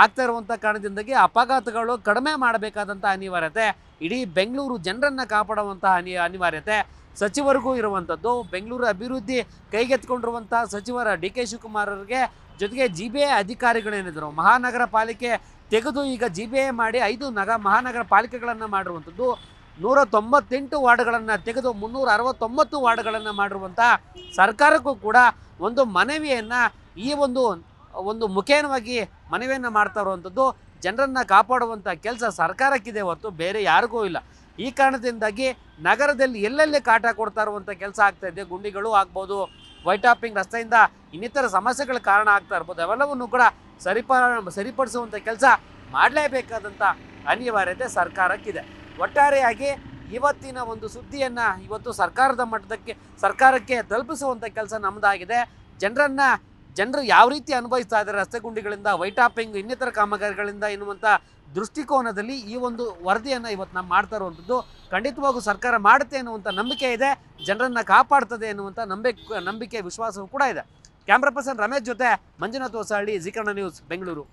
ಆಗ್ತಾ ಇರುವಂಥ ಕಾರಣದಿಂದಾಗಿ ಅಪಘಾತಗಳು ಕಡಿಮೆ ಮಾಡಬೇಕಾದಂಥ ಅನಿವಾರ್ಯತೆ, ಇಡೀ ಬೆಂಗಳೂರು ಜನರನ್ನು ಕಾಪಾಡುವಂಥ ಅನಿವಾರ್ಯತೆ ಸಚಿವರಿಗೂ ಇರುವಂಥದ್ದು. ಬೆಂಗಳೂರು ಅಭಿವೃದ್ಧಿ ಕೈಗೆತ್ತಿಕೊಂಡಿರುವಂಥ ಸಚಿವರ DK ಶಿವಕುಮಾರ್ ಅವರಿಗೆ, ಜೊತೆಗೆ GBA ಅಧಿಕಾರಿಗಳೇನಿದ್ರು ಮಹಾನಗರ ಪಾಲಿಕೆ ತೆಗೆದು ಈಗ GBA ಮಾಡಿ 5 ಮಹಾನಗರ ಪಾಲಿಕೆಗಳನ್ನು ಮಾಡಿರುವಂಥದ್ದು. 198 ವಾರ್ಡ್ಗಳನ್ನು ತೆಗೆದು 369 ವಾರ್ಡ್ಗಳನ್ನು ಮಾಡಿರುವಂಥ ಸರ್ಕಾರಕ್ಕೂ ಕೂಡ ಒಂದು ಮನವಿಯನ್ನು ಈ ಒಂದು ಮುಖೇನವಾಗಿ ಮನವಿಯನ್ನು ಮಾಡ್ತಾ ಇರುವಂಥದ್ದು ಜನರನ್ನು ಕಾಪಾಡುವಂಥ ಕೆಲಸ ಸರ್ಕಾರಕ್ಕಿದೆ ಹೊರತು ಬೇರೆ ಯಾರಿಗೂ ಇಲ್ಲ. ಈ ಕಾರಣದಿಂದಾಗಿ ನಗರದಲ್ಲಿ ಎಲ್ಲೆಲ್ಲಿ ಕಾಟ ಕೊಡ್ತಾ ಇರುವಂಥ ಕೆಲಸ ಆಗ್ತಾ ಇದೆ, ಗುಂಡಿಗಳು ಆಗ್ಬೋದು, ವೈಟ್ ಟಾಪಿಂಗ್ ರಸ್ತೆಯಿಂದ ಇನ್ನಿತರ ಸಮಸ್ಯೆಗಳ ಕಾರಣ ಆಗ್ತಾ ಇರ್ಬೋದು, ಅವೆಲ್ಲವನ್ನು ಕೂಡ ಸರಿಪಡಿಸುವಂಥ ಕೆಲಸ ಮಾಡಲೇಬೇಕಾದಂಥ ಅನಿವಾರ್ಯತೆ ಸರ್ಕಾರಕ್ಕಿದೆ. ಒಟ್ಟಾರೆಯಾಗಿ ಇವತ್ತಿನ ಒಂದು ಸುದ್ದಿಯನ್ನು ಇವತ್ತು ಸರ್ಕಾರಕ್ಕೆ ತಲುಪಿಸುವಂಥ ಕೆಲಸ ನಮ್ಮದಾಗಿದೆ. ಜನರು ಯಾವ ರೀತಿ ಅನುಭವಿಸ್ತಾ ಇದ್ದಾರೆ ರಸ್ತೆ ಗುಂಡಿಗಳಿಂದ, ವೈಟ್ ಟಾಪಿಂಗ್ ಇನ್ನಿತರ ಕಾಮಗಾರಿಗಳಿಂದ ಎನ್ನುವಂಥ ದೃಷ್ಟಿಕೋನದಲ್ಲಿ ಈ ಒಂದು ವರದಿಯನ್ನು ಇವತ್ತು ನಾವು ಮಾಡ್ತಾ ಇರುವಂಥದ್ದು. ಖಂಡಿತವಾಗೂ ಸರ್ಕಾರ ಮಾಡುತ್ತೆ ಎನ್ನುವಂಥ ನಂಬಿಕೆ ಇದೆ, ಜನರನ್ನು ಕಾಪಾಡ್ತದೆ ಎನ್ನುವಂಥ ನಂಬಿಕೆ ವಿಶ್ವಾಸವೂ ಕೂಡ ಇದೆ. ಕ್ಯಾಮ್ರಾ ಪರ್ಸನ್ ರಮೇಶ್ ಜೊತೆ ಮಂಜುನಾಥ್ ಹೊಸಹಳ್ಳಿ, ಜೀ ಕನ್ನಡ ನ್ಯೂಸ್, ಬೆಂಗಳೂರು.